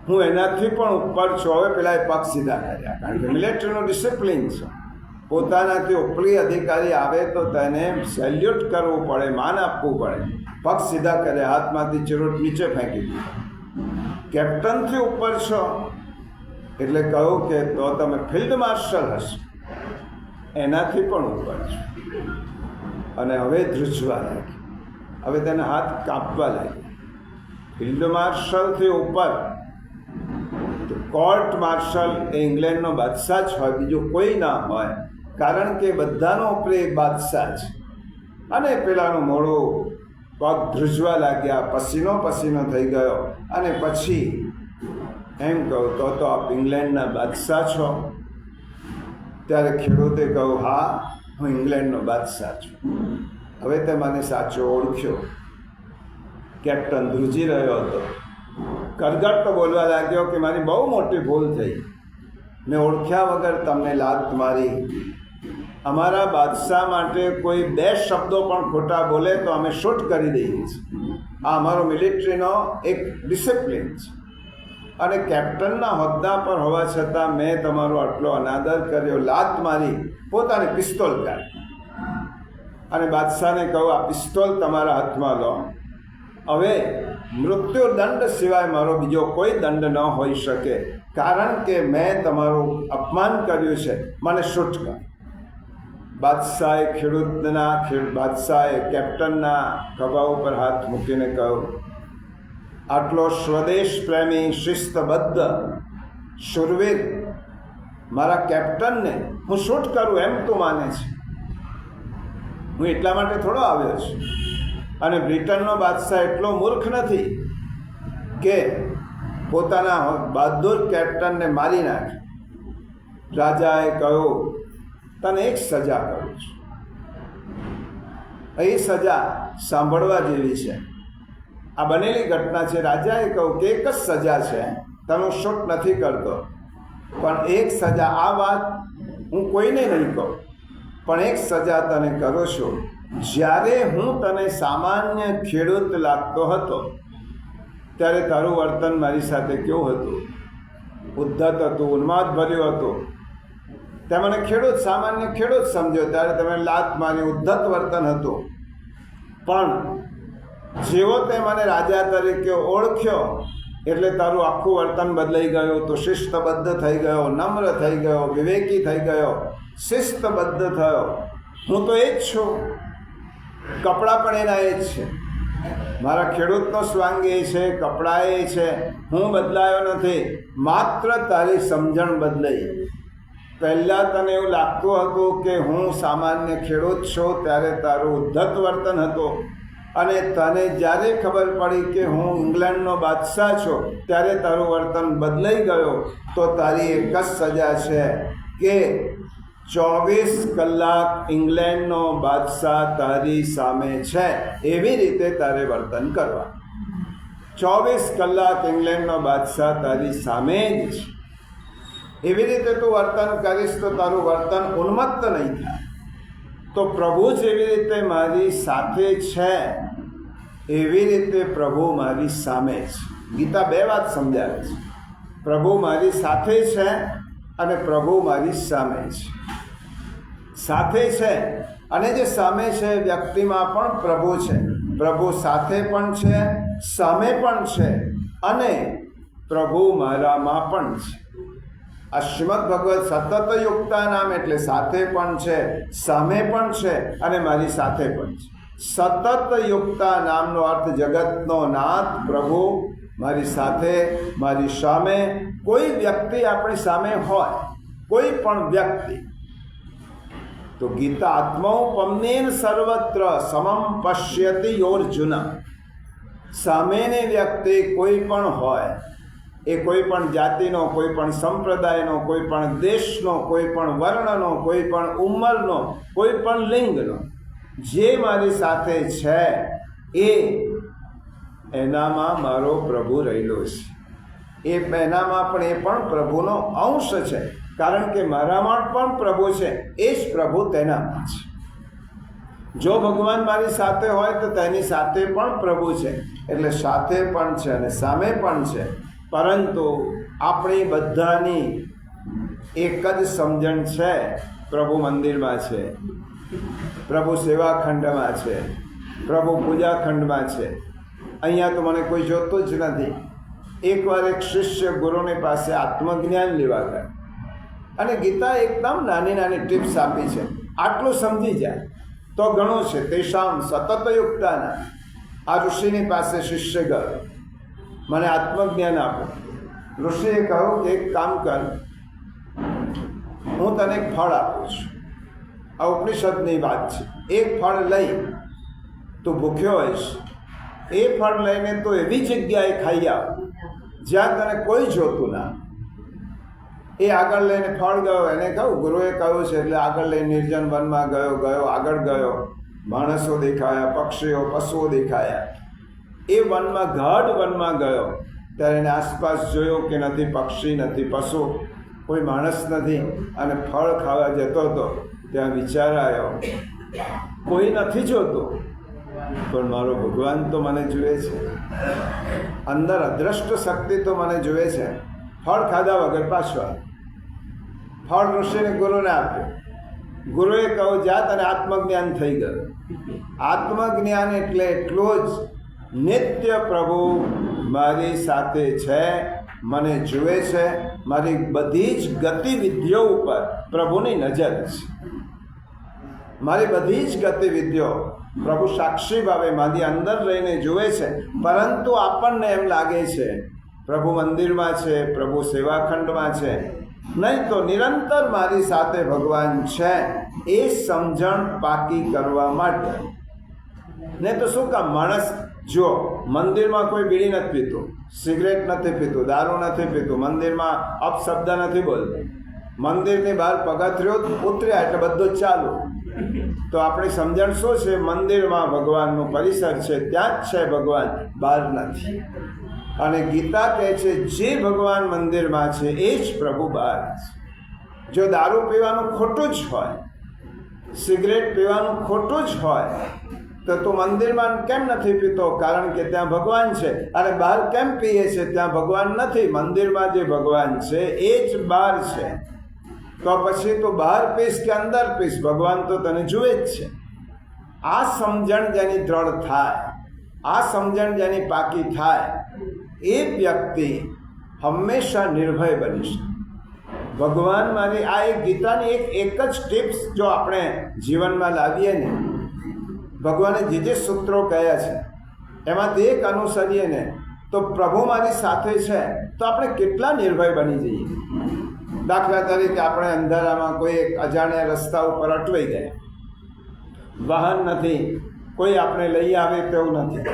હું એનાથી પણ ઉપર છું. હવે પેલા એ પગ સીધા કર્યા, કારણ કે મિલિટરીનું ડિસિપ્લિન છે. પોતાનાથી ઉપરી અધિકારી આવે તો તેને સેલ્યુટ કરવું પડે, માન આપવું પડે. પગ સીધા કરે, હાથમાંથી ચિરોટ નીચે ફેંકી દીધો. કેપ્ટનથી ઉપર છો એટલે કહું કે તો તમે ફિલ્ડ માર્શલ હશો? એનાથી પણ ઉપર છો. અને હવે ધ્રુજવા લાગી, હવે તેને હાથ કાપવા લાગી. ફિલ્ડ માર્શલથી ઉપર કોર્ટ માર્શલ એ ઇંગ્લેન્ડનો બાદશાહ જ હોય, બીજું કોઈ ના હોય, કારણ કે બધાનો ઉપરી બાદશાહ છે. અને પેલાનું મોડું પગ ધ્રુજવા લાગ્યા, પસીનો પસીનો થઈ ગયો. અને પછી એમ કહું, તો આપ ઇંગ્લેન્ડના બાદશાહ છો? ત્યારે ખેડૂતે કહું, હા, હું ઇંગ્લેન્ડનો બાદશાહ છું. હવે તે મને સાચો ઓળખ્યો. કેપ્ટન ધ્રુજી રહ્યો હતો, કરગડતો બોલવા લાગ્યો કે મારી બહુ મોટી ભૂલ થઈ, મેં ઓળખ્યા વગર તમને લાત મારી. અમારા બાદશાહ માટે કોઈ 2 શબ્દો પણ ખોટા બોલે તો અમે શૂટ કરી દઈએ છીએ. આ અમારો મિલિટરીનો એક ડિસિપ્લિન છે. અને કેપ્ટનના હોદ્દા પર હોવા છતાં મેં તમારો આટલો અનાદર કર્યો, લાત મારી, પોતાની પિસ્તોલ કાઢી અને બાદશાહને કહું, આ પિસ્તોલ તમારા હાથમાં લો. હવે મૃત્યુદંડ સિવાય મારો બીજો કોઈ દંડ ન હોઈ શકે, કારણ કે મેં તમારું અપમાન કર્યું છે, મને શૂટ કર. બાદશાહે કેપ્ટનના ખભા ઉપર હાથ મૂકીને કહ્યું, આટલો સ્વદેશ પ્રેમી, શિસ્તબદ્ધ, શૂરવીર મારા કેપ્ટનને હું શૂટ કરું એમ તું માને છે? હું એટલા માટે થોડો આવ્યો છું. અને બ્રિટનનો બાદશાહ એટલો મૂર્ખ નથી કે પોતાના બહાદુર કેપ્ટનને મારી નાખે. રાજાએ કહ્યું, તને એક સજા કરું છું. એ સજા સાંભળવા જેવી છે. આ બનેલી ઘટના છે. રાજાએ કહ્યું કે એક જ સજા છે, તને હું શૂટ નથી કરતો, પણ એક સજા, આ વાત હું કોઈને નહીં કહું, પણ એક સજા તને કરું છું. જ્યારે હું તને સામાન્ય ખેડૂત લાગતો હતો ત્યારે તારું વર્તન મારી સાથે કેવું હતું? ઉદ્ધત હતું, ઉન્માદભર્યું હતું. તે મને સામાન્ય ખેડૂત સમજ્યો, ત્યારે તમે લાત મારી, ઉદ્ધત વર્તન હતું. પણ જેવો તે મને રાજા તરીકે ઓળખ્યો એટલે તારું આખું વર્તન બદલાઈ ગયું. તો શિસ્તબદ્ધ થઈ ગયો, નમ્ર થઈ ગયો, વિવેકી થઈ ગયો, શિસ્તબદ્ધ થયો. હું તો એ જ છું. કપડાં પણ એના એ જ છે. મારા ખેડૂતનો સ્વાંગ એ છે, કપડાં એ છે. હું બદલાયો નથી, માત્ર તારી સમજણ બદલાઈ. પહેલાં તને એવું લાગતું હતું કે હું સામાન્ય ખેડૂત છું, ત્યારે તારું ઉદ્ધત વર્તન હતું. અને તને જ્યારે ખબર પડી કે હું ઇંગ્લેન્ડનો બાદશાહ છું, ત્યારે તારું વર્તન બદલાઈ ગયો. તો તારી એક જ સજા છે કે 24 કલાક ઇંગ્લેન્ડનો બાદશાહ તારી સામે છે, એવી રીતે તારે વર્તન કરવા. 24 કલાક ઇંગ્લેન્ડનો બાદશાહ તારી સામે જ છે. એવી રીતે તું વર્તન કરીશ તો તારું વર્તન ઉન્મત્ત નહીં થાય. તો પ્રભુ જેવી રીતે મારી સાથે છે, એવી રીતે પ્રભુ મારી સામે છે. ગીતા 2 વાત સમજાવે છે. પ્રભુ મારી સાથે છે અને પ્રભુ મારી સામે છે. સાથે છે અને જે સામે છે વ્યક્તિમાં પણ પ્રભુ છે. પ્રભુ સાથે પણ છે, સામે પણ છે, અને પ્રભુ મારામાં પણ છે. આ શ્રીમદ ભગવત સતત યુક્તા નામ એટલે સાથે પણ છે, સામે પણ છે અને મારી સાથે પણ છે. સતત યુક્તા નામનો અર્થ જગતનો નાથ પ્રભુ મારી સાથે, મારી સામે. કોઈ વ્યક્તિ આપણી સામે હોય, કોઈ પણ વ્યક્તિ, તો ગીતા આત્મૌપમ્યેન સર્વત્ર સમમ પશ્યતિ યોર્જુન. સામેની વ્યક્તિ કોઈ પણ હોય, એ કોઈ પણ જાતિનો, કોઈ પણ સંપ્રદાયનો, કોઈ પણ દેશનો, કોઈ પણ વર્ણનો, કોઈ પણ ઉંમરનો, કોઈ પણ લિંગનો, જે મારી સાથે છે એનામાં મારો પ્રભુ રહેલો છે. એનામાં પણ એ પણ પ્રભુનો અંશ છે, કારણ કે મારામાં પણ પ્રભુ છે, એ જ પ્રભુ તેનામાં છે. જો ભગવાન મારી સાથે હોય તો તેની સાથે પણ પ્રભુ છે. એટલે સાથે પણ છે અને સામે પણ છે. પરંતુ આપણી બધાની એક જ સમજણ છે, પ્રભુ મંદિરમાં છે, પ્રભુ સેવાખંડમાં છે, પ્રભુ પૂજાખંડમાં છે. અહીંયા તો મને કોઈ જોતું જ નથી. એકવાર એક શિષ્ય ગુરુની પાસે આત્મજ્ઞાન લેવા ગયા અને ગીતા એકદમ નાની નાની ટિપ્સ આપી છે. આટલું સમજી જાય તો ઘણું છે. તેષામ સતત યુક્તાના. આ ઋષિની પાસે શિષ્ય ગયો, મને આત્મજ્ઞાન આપો. ઋષિએ કહ્યું કે એક કામ કર, હું તને એક ફળ આપું છું. આ ઉપનિષદની વાત છે. એક ફળ લઈ તું ભૂખ્યો હોઈશ, એ ફળ લઈને તું એવી જગ્યાએ ખાઈ આવ જ્યાં તને કોઈ જોતું ના. એ આગળ લઈને ફળ ગયો. એને કહું, ગુરુએ કહ્યું છે એટલે આગળ લઈને નિર્જન વનમાં ગયો. આગળ ગયો, માણસો દેખાયા, પક્ષીઓ, પશુઓ દેખાયા. એ વનમાં, ગાઢ વનમાં ગયો ત્યારે એને આસપાસ જોયો કે નથી પક્ષી, નથી પશુ, કોઈ માણસ નથી, અને ફળ ખાવા જતો હતો. ત્યાં વિચાર આવ્યો, કોઈ નથી જોતો પણ મારો ભગવાન તો મને જુએ છે, અંદર અદ્રષ્ટ શક્તિ તો મને જુએ છે. ફળ ખાધા વગર પાછો ફળ ઋષિને ગુરુને આપ્યું. ગુરુએ કહ્યું જાત અને આત્મજ્ઞાન થઈ ગયું. આત્મજ્ઞાન એટલે એટલું જ નિત્ય પ્રભુ મારી સાથે છે, મને જુએ છે, મારી બધી જ ગતિવિધિઓ ઉપર પ્રભુની નજર છે. મારી બધી જ ગતિવિધિઓ પ્રભુ સાક્ષી ભાવે મારી અંદર રહીને જુએ છે. પરંતુ આપણને એમ લાગે છે પ્રભુ મંદિરમાં છે, પ્રભુ સેવાખંડમાં છે, નહીં તો નિરંતર મારી સાથે ભગવાન છે. એ સમજણ પાકી કરવા માટે. નહીં તો શું કામ માણસ જો મંદિરમાં કોઈ બીડી નથી પીતું, સિગરેટ નથી પીતું, દારૂ નથી પીતું, મંદિરમાં અપશબ્દ નથી બોલતું, મંદિરની બહાર પગથિયો ઉતર્યા એટલે બધું ચાલુ, તો આપણી સમજણ શું છે? મંદિરમાં ભગવાનનું પરિસર છે, ત્યાં જ છે ભગવાન, બહાર નથી. અને ગીતા કહે છે જે ભગવાન મંદિરમાં છે એ જ પ્રભુ બહાર છે. જો દારૂ પીવાનું ખોટું જ હોય, સિગરેટ પીવાનું ખોટું જ હોય, તો તું મંદિરમાં કેમ નથી પીતો? કારણ કે ત્યાં ભગવાન છે. અને બહાર કેમ પીએ છે? ત્યાં ભગવાન નથી. મંદિરમાં જે ભગવાન છે એ જ બહાર છે. તો પછી તું બહાર પીશ કે અંદર પીશ, ભગવાન તો તને જુએ જ છે. આ સમજણ જેની દ્રઢ થાય, આ સમજણ જેની પાકી થાય, એ વ્યક્તિ હંમેશા નિર્ભય બની શકે. ભગવાન મારી આ એક ગીતાની એક જ ટિપ્સ જો આપણે જીવનમાં લાવીએ ને, ભગવાને જે સૂત્રો કહ્યા છે એમાંથી એક અનુસરીએ ને, તો પ્રભુ મારી સાથે છે તો આપણે કેટલા નિર્ભય બની જઈએ. દાખલા તરીકે આપણે અંધારામાં કોઈ એક અજાણ્યા રસ્તા ઉપર અટવાઈ ગયા, વાહન નથી, કોઈ આપણે લઈ આવે તેવું નથી,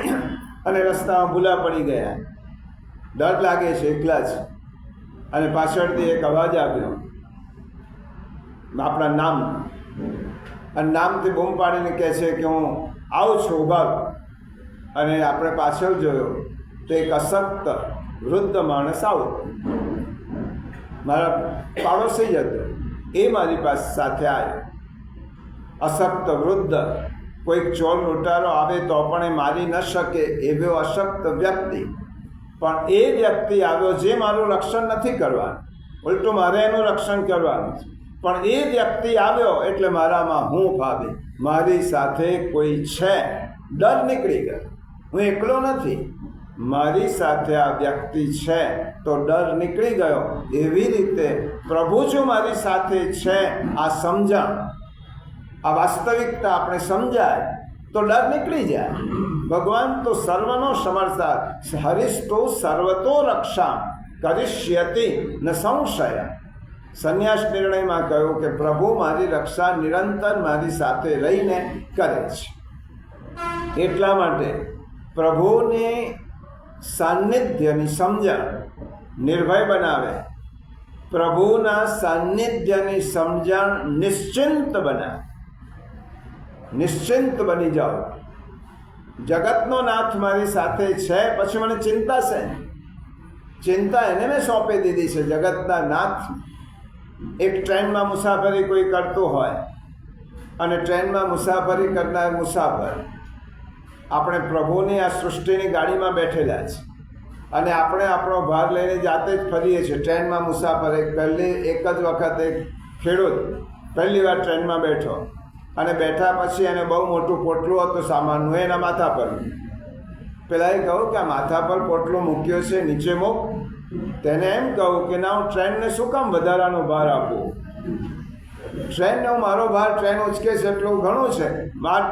અને રસ્તામાં ભૂલા પડી ગયા, ડર લાગે છે, એકલા જ, અને પાછળથી એક અવાજ આવ્યો આપણા નામ, અને નામથી બૂમ પાડીને કહે છે કે હું આવું છું, ઉભા. અને આપણે પાછળ જોયો તો એક અશક્ત વૃદ્ધ માણસ આવતો, મારા પાડોશી જ હતો, એ મારી પાસે સાથે આવ્યો. અશક્ત વૃદ્ધ, કોઈક ચોર લૂંટારો આવે તો પણ એ મારી ન શકે એવો અશક્ત વ્યક્તિ. પણ એ વ્યક્તિ આવ્યો જે મારું રક્ષણ નથી કરવાનું, ઉલટું મારે એનું રક્ષણ કરવાનું છે. પણ એ વ્યક્તિ આવ્યો એટલે મારામાં હું ભાવી, મારી સાથે કોઈ છે, ડર નીકળી ગયો. હું એકલો નથી, મારી સાથે આ વ્યક્તિ છે તો ડર નીકળી ગયો. એવી રીતે પ્રભુ જો મારી સાથે છે, આ સમજણ, આ વાસ્તવિકતા આપણે સમજાય તો ડર નીકળી જાય. ભગવાન તો સર્વનો સમર્થક, હરિસ્તો સર્વતો રક્ષા કરિષ્યતિ ન સંશય. સંન્યાસ નિર્ણયમાં કહ્યું કે પ્રભુ મારી રક્ષા નિરંતર મારી સાથે રહીને કરે છે. એટલા માટે પ્રભુની સાન્નિધ્યની સમજણ નિર્ભય બનાવે, પ્રભુના સાન્નિધ્યની સમજણ નિશ્ચિંત બનાવે. નિશ્ચિંત બની જાઓ, જગતનો નાથ મારી સાથે છે, પછી મને ચિંતા છે. ચિંતા એને મેં સોંપી દીધી છે, જગતના નાથ. એક ટ્રેનમાં મુસાફરી કોઈ કરતું હોય અને ટ્રેનમાં મુસાફરી કરનાર મુસાફર, આપણે પ્રભુની આ સૃષ્ટિની ગાડીમાં બેઠેલા છે અને આપણે આપણો ભાર લઈને જાતે જ ફરીએ છીએ. ટ્રેનમાં મુસાફર એક જ વખત એક ખેડૂત પહેલી વાર ટ્રેનમાં બેઠો અને બેઠા પછી એને બહુ મોટું પોટલું હતું સામાનનું, એના માથા પર. પેલાએ કહ્યું કે આ માથા પર પોટલું મૂક્યો છે, નીચે મૂક. તેને એમ કહું કે ના, હું ટ્રેનને શું કામ વધારાનો ભાર આપું? ટ્રેનનો મારો ભાર ટ્રેન ઉચકે છે એટલું ઘણું છે,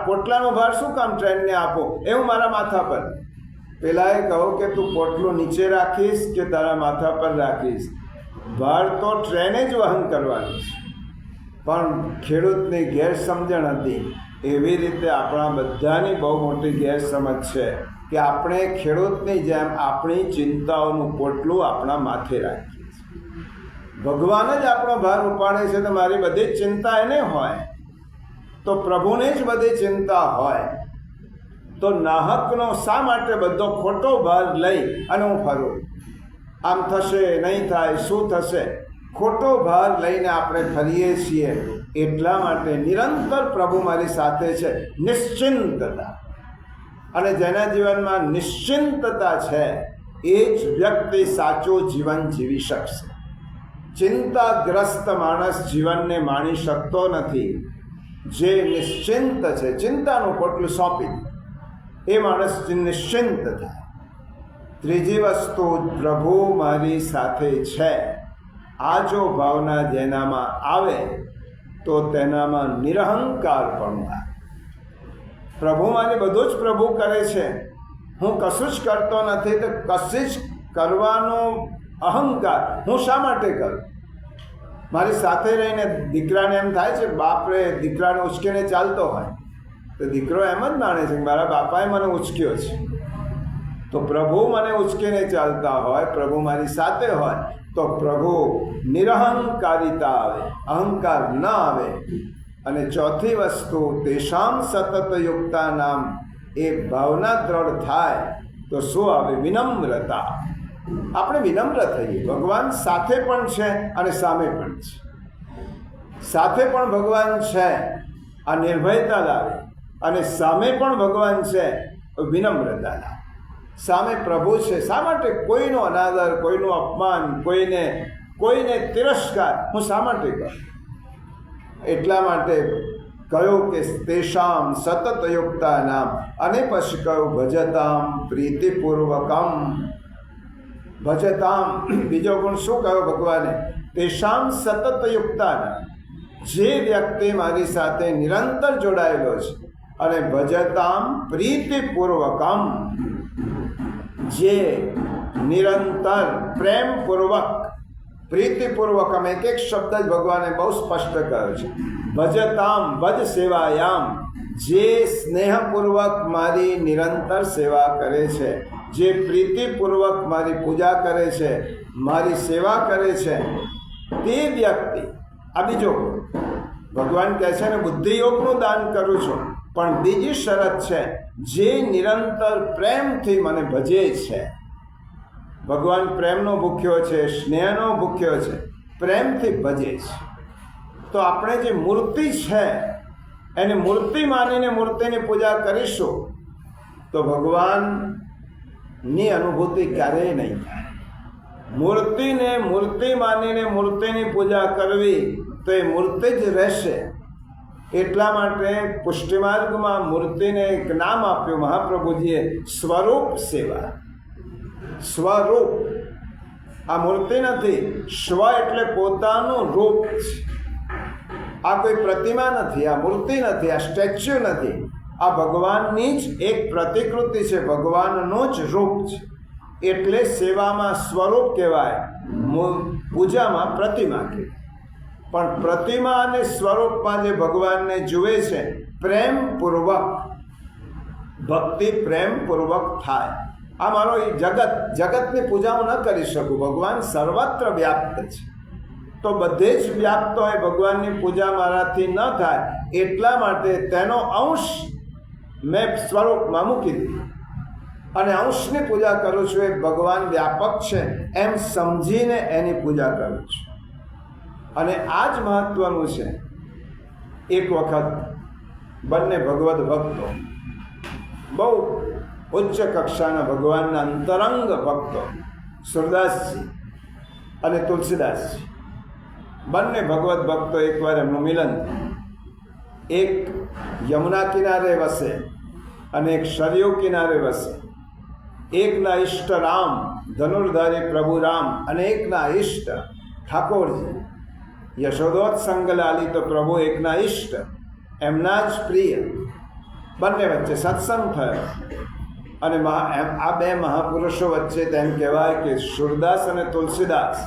પોટલાનો ભાર શું કામ ટ્રેનને આપો? એવું મારા માથા પર. પેલાએ કહું કે તું પોટલું નીચે રાખીશ કે તારા માથા પર રાખીશ? ભાર તો ટ્રેને જ વહન કરવાની છે. પણ ખેડૂતની ગેરસમજણ હતી. એવી રીતે આપણા બધાની બહુ મોટી ગેરસમજ છે કે આપણે ખેડૂતની જેમ આપણી ચિંતાઓનું પોટલું આપણા માથે રાખીએ છીએ. ભગવાન જ આપણો ભાર ઉપાડે છે તો મારી બધી જ ચિંતા એને હોય, તો પ્રભુને જ બધી ચિંતા હોય, તો નાહકનો શા માટે બધો ખોટો ભાર લઈ અને હું ફરું? આમ થશે, નહીં થાય, શું થશે? ખોટો ભાર લઈને આપણે ફરીએ છીએ. એટલા માટે નિરંતર પ્રભુ મારી સાથે છે, નિશ્ચિંતતા. અને જેના જીવનમાં નિશ્ચિંતતા છે એ જ વ્યક્તિ સાચું જીવન જીવી શકશે. ચિંતાગ્રસ્ત માણસ જીવનને માણી શકતો નથી. જે નિશ્ચિંત છે, ચિંતાનું પોટલું સોંપી એ માણસ નિશ્ચિંત થાય. ત્રીજી વસ્તુ, પ્રભુ મારી સાથે છે. આ જો ભાવના જેનામાં આવે તો તેનામાં નિરહંકાર પણ આવે. પ્રભુ મારી બધું જ પ્રભુ કરે છે, હું કશું જ કરતો નથી, તો કશું જ કરવાનો અહંકાર હું શા માટે કરું? મારી સાથે રહીને દીકરાને એમ થાય છે, બાપરે દીકરાને ઉચકીને ચાલતો હોય તો દીકરો એમ જ માને છે કે મારા બાપાએ મને ઉચક્યો છે. તો પ્રભુ મને ઉચકીને ચાલતા હોય, પ્રભુ મારી સાથે હોય તો પ્રભુ નિરહંકારિતા આવે, અહંકાર ન આવે. અને ચોથી વસ્તુ, તેષામ સતત યુક્તા નામ, એ ભાવના દ્રઢ થાય તો શું આવે? વિનમ્રતા. આપણે વિનમ્ર થઈએ. ભગવાન સાથે પણ છે અને સામે પણ છે. સાથે પણ ભગવાન છે, આ નિર્ભયતા લાવે, અને સામે પણ ભગવાન છે, વિનમ્રતા લાવે. સામે પ્રભુ છે, શા માટે કોઈનો અનાદર, કોઈનું અપમાન, કોઈને તિરસ્કાર હું શા માટે કરું? એટલા માટે કહ્યું કે તેષામ સતત યુક્તા નામ. અને પછી કહ્યું ભજતામ પ્રીતિપૂર્વકમ. ભજતામ, બીજો ગુણ શું કહ્યો ભગવાને? તેષામ સતત યુક્તા નામ. જે વ્યક્તિ મારી સાથે નિરંતર જોડાયેલો છે, અને ભજતામ પ્રીતિપૂર્વકમ, જે નિરંતર પ્રેમપૂર્વક, પ્રીતિપૂર્વકમ, એક એક શબ્દ જ ભગવાને બહુ સ્પષ્ટ કર્યો છે. ભજતામ, ભજ સેવાયામ, જે સ્નેહપૂર્વક મારી નિરંતર સેવા કરે છે, જે પ્રીતિપૂર્વક મારી પૂજા કરે છે, મારી સેવા કરે છે, તે વ્યક્તિ. આ બીજો ભગવાન કહે છે ને, બુદ્ધિયોગનું દાન કરું છું, પણ બીજી શરત છે, જે નિરંતર પ્રેમથી મને ભજે છે. ભગવાન પ્રેમનો ભૂખ્યો છે, સ્નેહનો ભૂખ્યો છે, પ્રેમથી ભજે છે. તો આપણે જે મૂર્તિ છે એને મૂર્તિ માનીને મૂર્તિની પૂજા કરીશું તો ભગવાનની અનુભૂતિ ક્યારેય નહીં થાય. મૂર્તિને મૂર્તિ માનીને મૂર્તિની પૂજા કરવી તો એ મૂર્તિ જ રહેશે. એટલા માટે પુષ્ટિમાર્ગમાં મૂર્તિને એક નામ આપ્યું મહાપ્રભુજીએ, સ્વરૂપ સેવા. સ્વરૂપ, આ મૂર્તિ નથી. સ્વ એટલે પોતાનું રૂપ છે. આ કોઈ પ્રતિમા નથી, આ મૂર્તિ નથી, આ સ્ટેચ્યુ નથી. આ ભગવાનની જ એક પ્રતિકૃતિ છે, ભગવાનનું જ રૂપ છે. એટલે સેવામાં સ્વરૂપ કહેવાય, પૂજામાં પ્રતિમા કહેવાય. પણ પ્રતિમા અને સ્વરૂપમાં જે ભગવાનને જુએ છે, પ્રેમપૂર્વક, ભક્તિ પ્રેમપૂર્વક થાય. આ મારો જગતની પૂજા હું ન કરી શકું. ભગવાન સર્વત્ર વ્યાપ્ત છે, તો બધે જ વ્યાપ્ત હોય, ભગવાનની પૂજા મારાથી ન થાય. એટલા માટે તેનો અંશ મેં સ્વરૂપમાં મૂકી દીધો અને અંશની પૂજા કરું છું. એ ભગવાન વ્યાપક છે એમ સમજીને એની પૂજા કરું છું. અને આ જ મહત્વનું છે. એક વખત બંને ભગવદ ભક્તો, બહુ ઉચ્ચ કક્ષાના ભગવાનના અંતરંગ ભક્તો, સુરદાસજી અને તુલસીદાસજી, બંને ભગવદ ભક્તો એકવાર એમનું મિલન. એક યમુના કિનારે વસે અને એક સરયુ કિનારે વસે. એકના ઈષ્ટ રામ, ધનુર્ધારી પ્રભુ રામ, અને એકના ઈષ્ટ ઠાકોરજી. યશોદોત્સંગ લાલી તો પ્રભુ એકના ઈષ્ટ, એમના જ પ્રિય. બંને વચ્ચે સત્સંગ થયો. અને આ બે મહાપુરુષો વચ્ચે તેમ કહેવાય કે સુરદાસ અને તુલસીદાસ,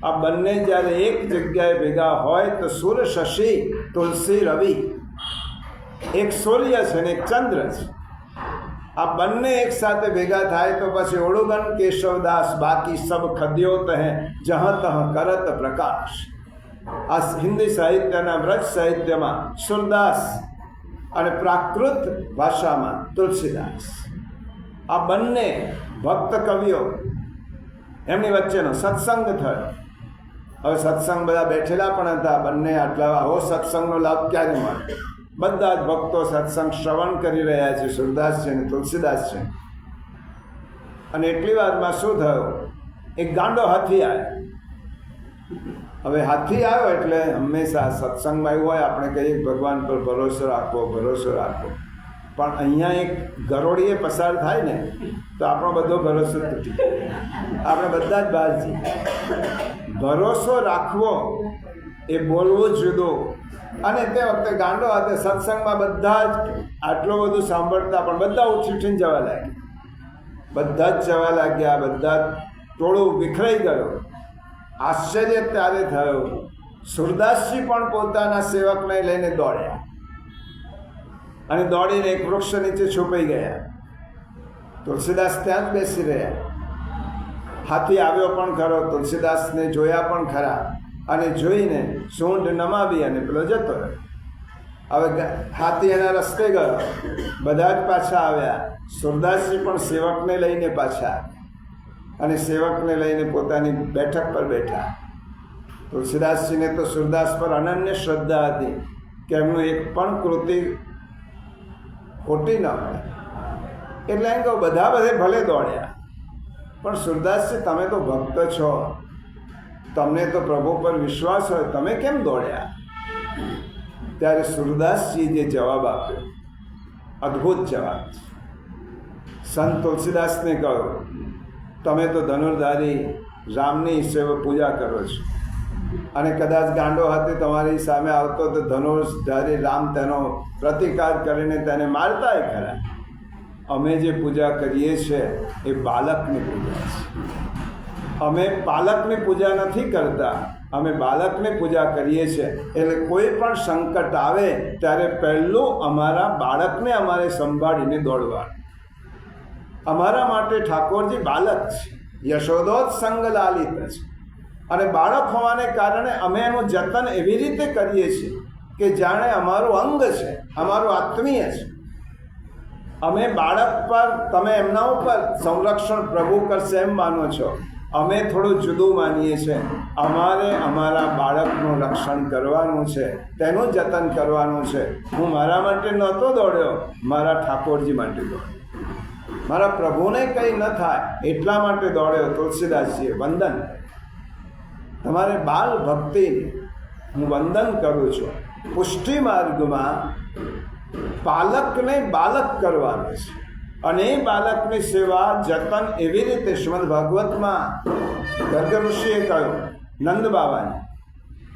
આ બંને જ્યારે એક જગ્યાએ ભેગા હોય તો સૂર શશી, તુલસી રવિ, એક સૂર્ય છે ને એક ચંદ્ર છે. આ બંને એક સાથે ભેગા થાય તો પછી ઓળુગન કેશવદાસ બાકી સબ ખદ્યોત હૈ જहाँ તહ કરત પ્રકાશ. આ હિન્દી સાહિત્યના વ્રજ સાહિત્યમાં સુરદાસ અને પ્રાકૃત ભાષામાં તુલસીદાસ, આ બંને ભક્ત કવિઓ, એમની વચ્ચેનો સત્સંગ થયો. હવે સત્સંગ બધા બેઠેલા પણ હતા, બંને આટલા આવો સત્સંગનો લાભ ક્યારે મળે? બધા જ ભક્તો સત્સંગ શ્રવણ કરી રહ્યા છે, સુરદાસ છે ને તુલસીદાસ છે. અને એટલી વારમાં શું થયું, એક ગાંડો હાથી આવ્યો. હવે હાથી આવ્યો એટલે હંમેશા સત્સંગમાં એવું હોય, આપણે કહીએ ભગવાન પર ભરોસો રાખવો, ભરોસો રાખવો. પણ અહીંયા એક ગરોળીએ પસાર થાય ને તો આપણો બધો ભરોસો તૂટી જાય. આપણે બધા જ બહાર છીએ. ભરોસો રાખવો એ બોલવું જુદું. અને તે વખતે ગાંડો હાથે સત્સંગમાં બધા જ આટલું બધું સાંભળતા પણ બધા ઉઠીને જવા લાગ્યા. બધા જ જવા લાગ્યા, બધા ટોળું વિખરાઈ ગયું. આશ્ચર્ય ત્યારે થયું, સુરદાસજી પણ પોતાના સેવકને લઈને દોડ્યા અને દોડીને એક વૃક્ષ નીચે છુપાઈ ગયા. તુલસીદાસ ત્યાં જ બેસી રહ્યા. હાથી આવ્યો પણ ખરો, તુલસીદાસને જોયા પણ ખરા, અને જોઈને સૂંઢ નમાવી અને પેલો જતો રહ્યો. હવે હાથી એના રસ્તે ગયો, બધા જ પાછા આવ્યા. સુરદાસજી પણ સેવકને લઈને પાછા આવ્યા અને સેવકને લઈને પોતાની બેઠક પર બેઠા. તુલસીદાસજીને તો સુરદાસ પર અનન્ય શ્રદ્ધા હતી કે એમનું એક પણ કૃતિ ખોટી ન મળે. એટલે એમ કહું, બધા બધે ભલે દોડ્યા, પણ સુરદાસજી તમે તો ભક્ત છો, તમને તો પ્રભુ પર વિશ્વાસ હોય, તમે કેમ દોડ્યા? ત્યારે સુરદાસજી જે જવાબ આપ્યો, અદ્ભુત જવાબ છે. સંત તુલસીદાસને કહ્યું, તમે તો ધનુર્ધારી રામની સેવા પૂજા કરો છો, અને કદાચ ગાંડો હાથી તમારી સામે આવતો તો ધનુર્ધારી રામ તેનો પ્રતિકાર કરીને તેને મારતાય ખરા. અમે જે પૂજા કરીએ છીએ એ બાળકની પૂજા છે. અમે પાલકની પૂજા નથી કરતા, અમે બાળકની પૂજા કરીએ છીએ. એટલે કોઈ પણ સંકટ આવે ત્યારે પહેલું અમારા બાળકને અમારે સંભાળીને દોડવાનું. અમારા માટે ઠાકોરજી બાળક છે, યશોદોત્સંગ લાલિત છે. અને બાળક હોવાને કારણે અમે એનું જતન એવી રીતે કરીએ છીએ કે જાણે અમારું અંગ છે, અમારું આત્મીય છે. અમે બાળક પર, તમે એમના ઉપર સંરક્ષણ પ્રભુ કરશે એમ માનો છો, અમે થોડું જુદું માનીએ છીએ. અમારે અમારા બાળકનું રક્ષણ કરવાનું છે, તેનું જતન કરવાનું છે. હું મારા માટે નહોતો દોડ્યો, મારા ઠાકોરજી માટે દોડ્યો. મારા પ્રભુને કંઈ ન થાય એટલા માટે દોડ્યો. તુલસીદાસજીએ વંદન, તમારે બાલ ભક્તિને હું વંદન કરું છું. પુષ્ટિ માર્ગમાં પાલકને બાલક કરવાનું છે, અને એ બાલકની સેવા જતન એવી રીતે શ્રીમદ ભાગવતમાં ગર્ગ ઋષિએ કહ્યું નંદ બાવાને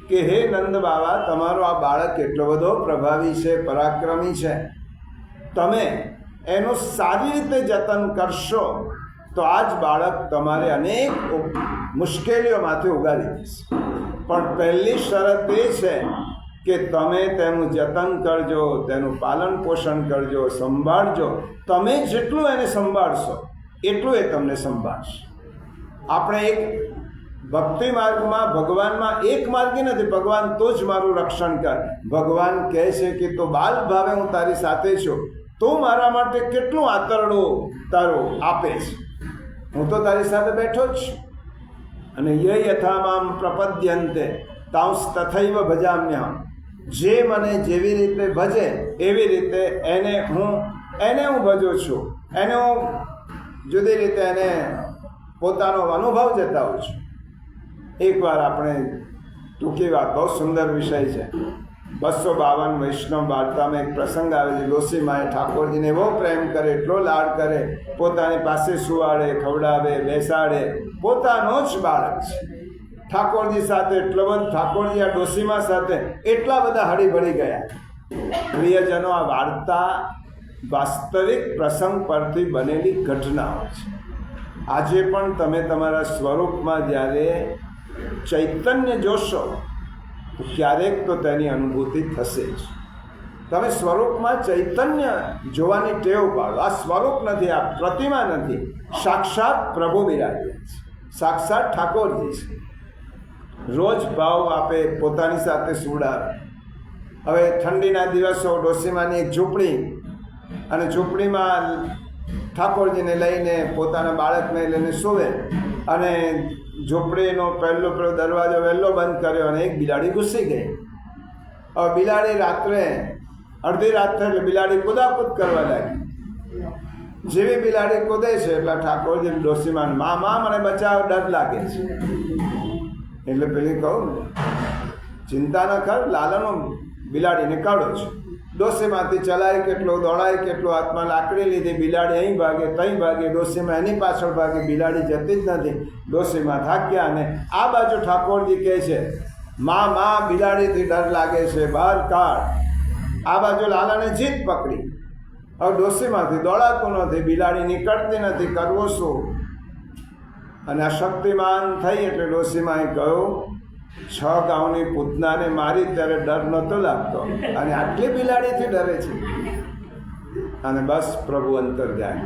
કે હે નંદ બાવા, તમારો આ બાળક એટલો બધો પ્રભાવી છે, પરાક્રમી છે, તમે એનું સારી રીતે જતન કરશો તો આ જ બાળક તમારે અનેક મુશ્કેલીઓમાંથી ઉગારી દેશે. પણ પહેલી શરત એ છે કે તમે તેનું જતન કરજો, તેનું પાલન પોષણ કરજો, સંભાળજો. તમે જેટલું એને સંભાળશો એટલું એ તમને સંભાળશે. આપણે એક ભક્તિ માર્ગમાં, ભગવાનમાં એક માર્ગી નથી. ભગવાન તું જ મારું રક્ષણ કર. ભગવાન કહે છે કે તો બાલ ભાવે હું તારી સાથે છું, તું મારા માટે કેટલું આતરડું તારું આપે છે, હું તો તારી સાથે બેઠો જ છું. અને ય યથામામ પ્રપદ્યંતે તાંસ તથૈવ ભજામ્યહમ. જે મને જેવી રીતે ભજે એવી રીતે એને હું ભજું છું. એને હું જુદી રીતે એને પોતાનો અનુભવ જતાવું છું. એકવાર આપણે ટૂંકી વાત, બહુ સુંદર વિષય છે. 252 વૈષ્ણવ વાર્તામાં એક પ્રસંગ આવે છે. ડોસીમાએ ઠાકોરજીને એવો પ્રેમ કરે, એટલો લાડ કરે, પોતાની પાસે સુવાડે, ખવડાવે, બેસાડે. પોતાનો જ બાળક છે. ઠાકોરજી સાથે એટલો બધો, ઠાકોરજી આ ડોસીમા સાથે એટલા બધા હળીભળી ગયા. પ્રિયજનો, આ વાર્તા વાસ્તવિક પ્રસંગ પરથી બનેલી ઘટનાઓ છે. આજે પણ તમે તમારા સ્વરૂપમાં જ્યારે ચૈતન્ય જોશો તો ક્યારેક તો તેની અનુભૂતિ થશે જ. તમે સ્વરૂપમાં ચૈતન્ય જોવાની ટેવ પાડો. આ સ્વરૂપ નથી, આ પ્રતિમા નથી, સાક્ષાત પ્રભુ બિરાજ્યા છે, સાક્ષાત ઠાકોરજી છે. રોજ ભાવ આપે, પોતાની સાથે સુવડાવે. હવે ઠંડીના દિવસો, ડોસીમાની એક ઝૂંપડી, અને ઝૂંપડીમાં ઠાકોરજીને લઈને, પોતાના બાળકને લઈને સૂવે. અને ઝૂંપડીનો પહેલો દરવાજો વહેલો બંધ કર્યો અને એક બિલાડી ઘૂસી ગઈ. હવે બિલાડી રાત્રે અડધી રાત થઈ એટલે બિલાડી કૂદાકૂદ કરવા લાગી. જેવી બિલાડી કૂદે છે એટલે ઠાકોરજી ડોશીમાં માં મને બચાવ, ડર લાગે છે. એટલે પેલી કહું ચિંતા ન કર, લાલાનો બિલાડીને કાઢો છું. ડોશીમાંથી ચલાય કેટલો, દોડાય કેટલો, હાથમાં લાકડી લીધી, બિલાડી અહીં ભાગે ત્યાં ભાગે, ડોશીમાં એની પાછળ ભાગે, બિલાડી જતી જ નથી. ડોશીમાં થાક્યા અને આ બાજુ ઠાકોરજી કહે છે માં બિલાડીથી ડર લાગે છે, બહાર કાઢ. આ બાજુ લાલાને જીત પકડી. હવે ડોશીમાંથી દોડાતું નથી, બિલાડી નીકળતી નથી, કરવું શું? અને આ શક્તિમાન થઈ એટલે ડોશીમાં કહ્યું 6 ગાઉની પૂતનાને મારી ત્યારે ડર નહોતો લાગતો અને આટલી બિલાડીથી ડરે છે. અને બસ પ્રભુ અંતર જાય.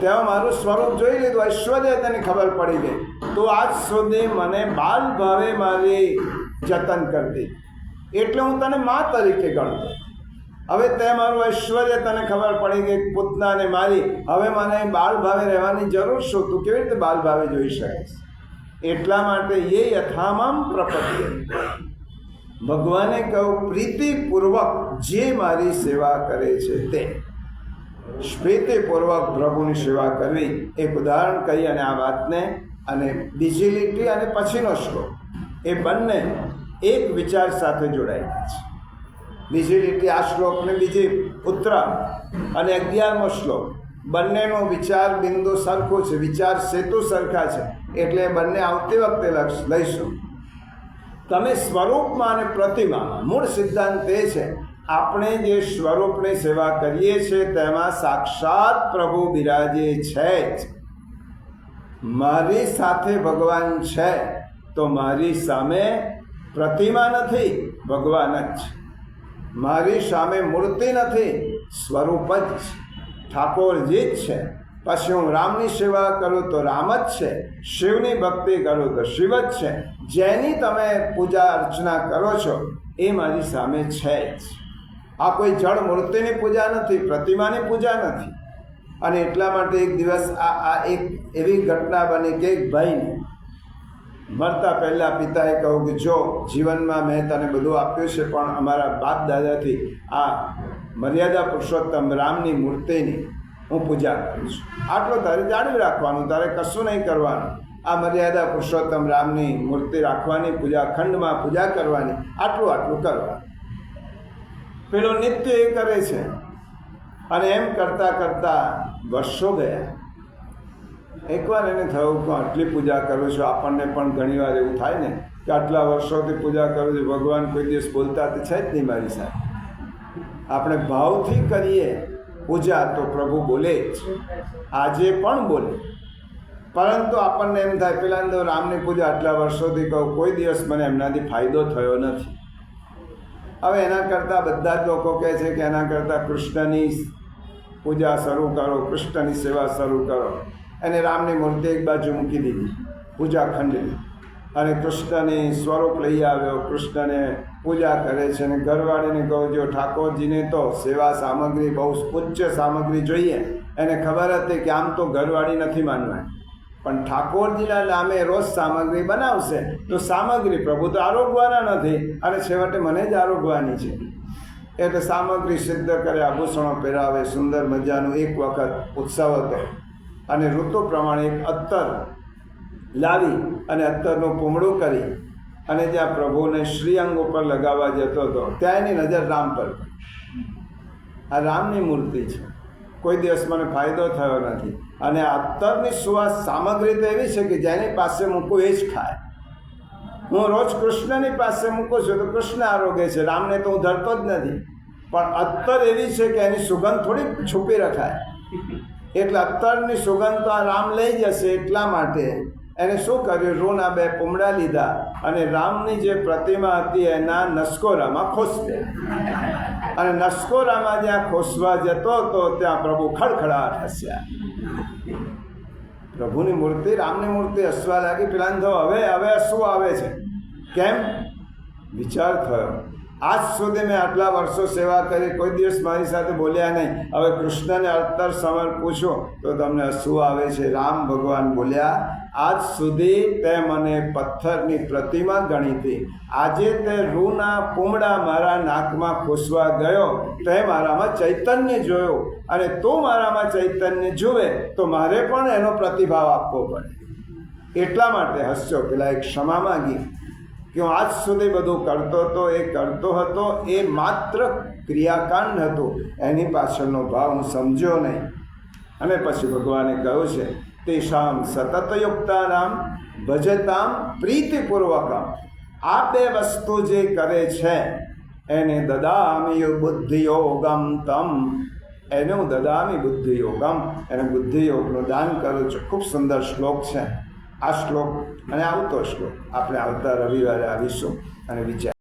ત્યાં મારું સ્વરૂપ જોઈ લીધું, ઐશ્વર્ય તેની ખબર પડી ગઈ. તો આજ સુધી મને બાલ ભાવે મારી જતન કરતી એટલે હું તને મા તરીકે ગણતો. હવે તે મારું ઐશ્વર્ય તને ખબર પડી ગઈ, પૂતનાને મારી, હવે મને બાળ ભાવે રહેવાની જરૂર શું? તું કેવી રીતે બાલ ભાવે જોઈ શકીશ? એટલા માટે એ યથામામ પ્રપત્તિ, ભગવાને કહ્યું પ્રીતિપૂર્વક જે મારી સેવા કરે છે તે. પ્રીતિપૂર્વક પ્રભુની સેવા કરવી એક ઉદાહરણ કહી અને આ વાતને અને બીજી લીટી અને પછીનો શ્લોક એ બંને એક વિચાર સાથે જોડાયેલા છે. બીજી લીટી આ શ્લોકને બીજી ઉત્તરા અને 11મો શ્લોક બંનેનો વિચાર બિંદુ સરખું છે, વિચાર સેતુ સરખા છે. એટલે બંને આવતી વખતે લઈશું. તમે સ્વરૂપમાં અને પ્રતિમામાં, મૂળ સિદ્ધાંત એ છે આપણે જે સ્વરૂપની સેવા કરીએ છીએ તેમાં સાક્ષાત પ્રભુ બિરાજે છે જ. મારી સાથે ભગવાન છે તો મારી સામે પ્રતિમા નથી, ભગવાન જ છે. મારી સામે મૂર્તિ નથી, સ્વરૂપ જ છે, ઠાકોરજી જ છે. પછી હું રામની સેવા કરું તો રામ જ છે, શિવની ભક્તિ કરું તો શિવ જ છે. જેની તમે પૂજા અર્ચના કરો છો એ મારી સામે છે જ. આ કોઈ જળ મૂર્તિની પૂજા નથી, પ્રતિમાની પૂજા નથી. અને એટલા માટે એક દિવસ આ એક એવી ઘટના બની કે એક ભાઈને મરતા પહેલાં પિતાએ કહ્યું કે જો જીવનમાં મેં તને બધું આપ્યું છે પણ અમારા બાપ દાદાથી આ મર્યાદા પુરુષોત્તમ રામની મૂર્તિની હું પૂજા કરું છું, આટલો તારે જાળવી રાખવાનું, તારે કશું નહીં કરવાનું. આ મર્યાદા પુરુષોત્તમ રામની મૂર્તિ રાખવાની, પૂજા ખંડમાં પૂજા કરવાની, આટલું કરવાનું. પેલો નિત્ય એ કરે છે. અને એમ કરતાં કરતાં વર્ષો ગયા. એકવાર એને થયું કે આટલી પૂજા કરું છું, આપણને પણ ઘણીવાર એવું થાય ને કે આટલા વર્ષોથી પૂજા કરું છું, ભગવાન કોઈ દિવસ બોલતા તો છે જ નહીં મારી સાથે. આપણે ભાવથી કરીએ પૂજા તો પ્રભુ બોલે જ, આજે પણ બોલે. પરંતુ આપણને એમ થાય પેલા તો રામની પૂજા આટલા વર્ષોથી કહું, કોઈ દિવસ મને એમનાથી ફાયદો થયો નથી. હવે એના કરતાં બધા જ લોકો કહે છે કે એના કરતાં કૃષ્ણની પૂજા શરૂ કરો, કૃષ્ણની સેવા શરૂ કરો. એને રામની મૂર્તિ એક બાજુ મૂકી દીધી, પૂજા ખંડની, અને કૃષ્ણની સ્વરૂપ લઈ આવ્યો, કૃષ્ણને પૂજા કરે છે. અને ઘરવાળીને કહું જો ઠાકોરજીને તો સેવા સામગ્રી બહુ ઉચ્ચ સામગ્રી જોઈએ. એને ખબર હતી કે આમ તો ઘરવાળી નથી માનવાની, પણ ઠાકોરજીના નામે રોજ સામગ્રી બનાવશે તો સામગ્રી પ્રભુ તો આરોગવાના નથી અને છેવટે મને જ આરોગવાની છે. એટલે સામગ્રી સિદ્ધ કરે, આભૂષણો પહેરાવે, સુંદર મજાનું એક વખત ઉત્સવ હતો. અને ઋતુ પ્રમાણે એક અત્તર લાવી અને અત્તરનું પૂમડું કરી અને જ્યાં પ્રભુને શ્રીઅંગ ઉપર લગાવવા જતો હતો ત્યાં એની નજર રામ પર પડી. આ રામની મૂર્તિ છે, કોઈ દિવસ મને ફાયદો થયો નથી. અને અત્તરની સુવાસ સામગ્રી તો એવી છે કે જેની પાસે મૂકું એ જ ખાય. હું રોજ કૃષ્ણની પાસે મૂકું છું તો કૃષ્ણ આરોગે છે, રામને તો હું ધરતો જ નથી. પણ અત્તર એવી છે કે એની સુગંધ થોડી છુપી રખાય. એટલે અત્તરની સુગંધ તો આ રામ લઈ જશે. એટલા માટે એને શું કર્યું, રૂના 2 પૂમડા લીધા અને રામની જે પ્રતિમા હતી એના નસકોરામાં ખોસ્યા. અને નસકોરામાં જ્યાં ખોસવા જતો હતો ત્યાં પ્રભુ ખડખડાટ હસ્યા. પ્રભુની મૂર્તિ, રામની મૂર્તિ હસવા લાગી. પેલા તો હવે શું આવે છે? કેમ? વિચાર થયો આજ સુધી મેં આટલા વર્ષો સેવા કરી, કોઈ દિવસ મારી સાથે બોલ્યા નહીં, હવે કૃષ્ણને અત્તર સમર પૂછો તો તમને હસવું આવે છે. રામ ભગવાન બોલ્યા, આજ સુધી તે મને પથ્થરની પ્રતિમા ગણી હતી, આજે તે રૂના પૂમડા મારા નાકમાં ખુસવા ગયો, તે મારામાં ચૈતન્ય જોયો, અને તું મારામાં ચૈતન્ય જુએ તો મારે પણ એનો પ્રતિભાવ આપવો પડે. એટલા માટે હસ્યો. પેલા એક ક્ષમા માંગી કે હું આજ સુધી બધું કરતો હતો, એ કરતો હતો, એ માત્ર ક્રિયાકાંડ હતું, એની પાછળનો ભાવ હું સમજ્યો નહીં. અને પછી ભગવાને કહ્યું છે, તેષામ સતતયુક્તાનામ ભજતામ પ્રીતિપૂર્વકમ. આ બે વસ્તુ જે કરે છે એને દદામી બુદ્ધિયોગમ તમ, એને હું દદામી બુદ્ધિયોગમ, એને બુદ્ધિયોગનું દાન કરું છું. ખૂબ સુંદર શ્લોક છે આ શ્લોક, અને આવતો શ્લોક આપણે આવતા રવિવારે આવીશું અને વિચાર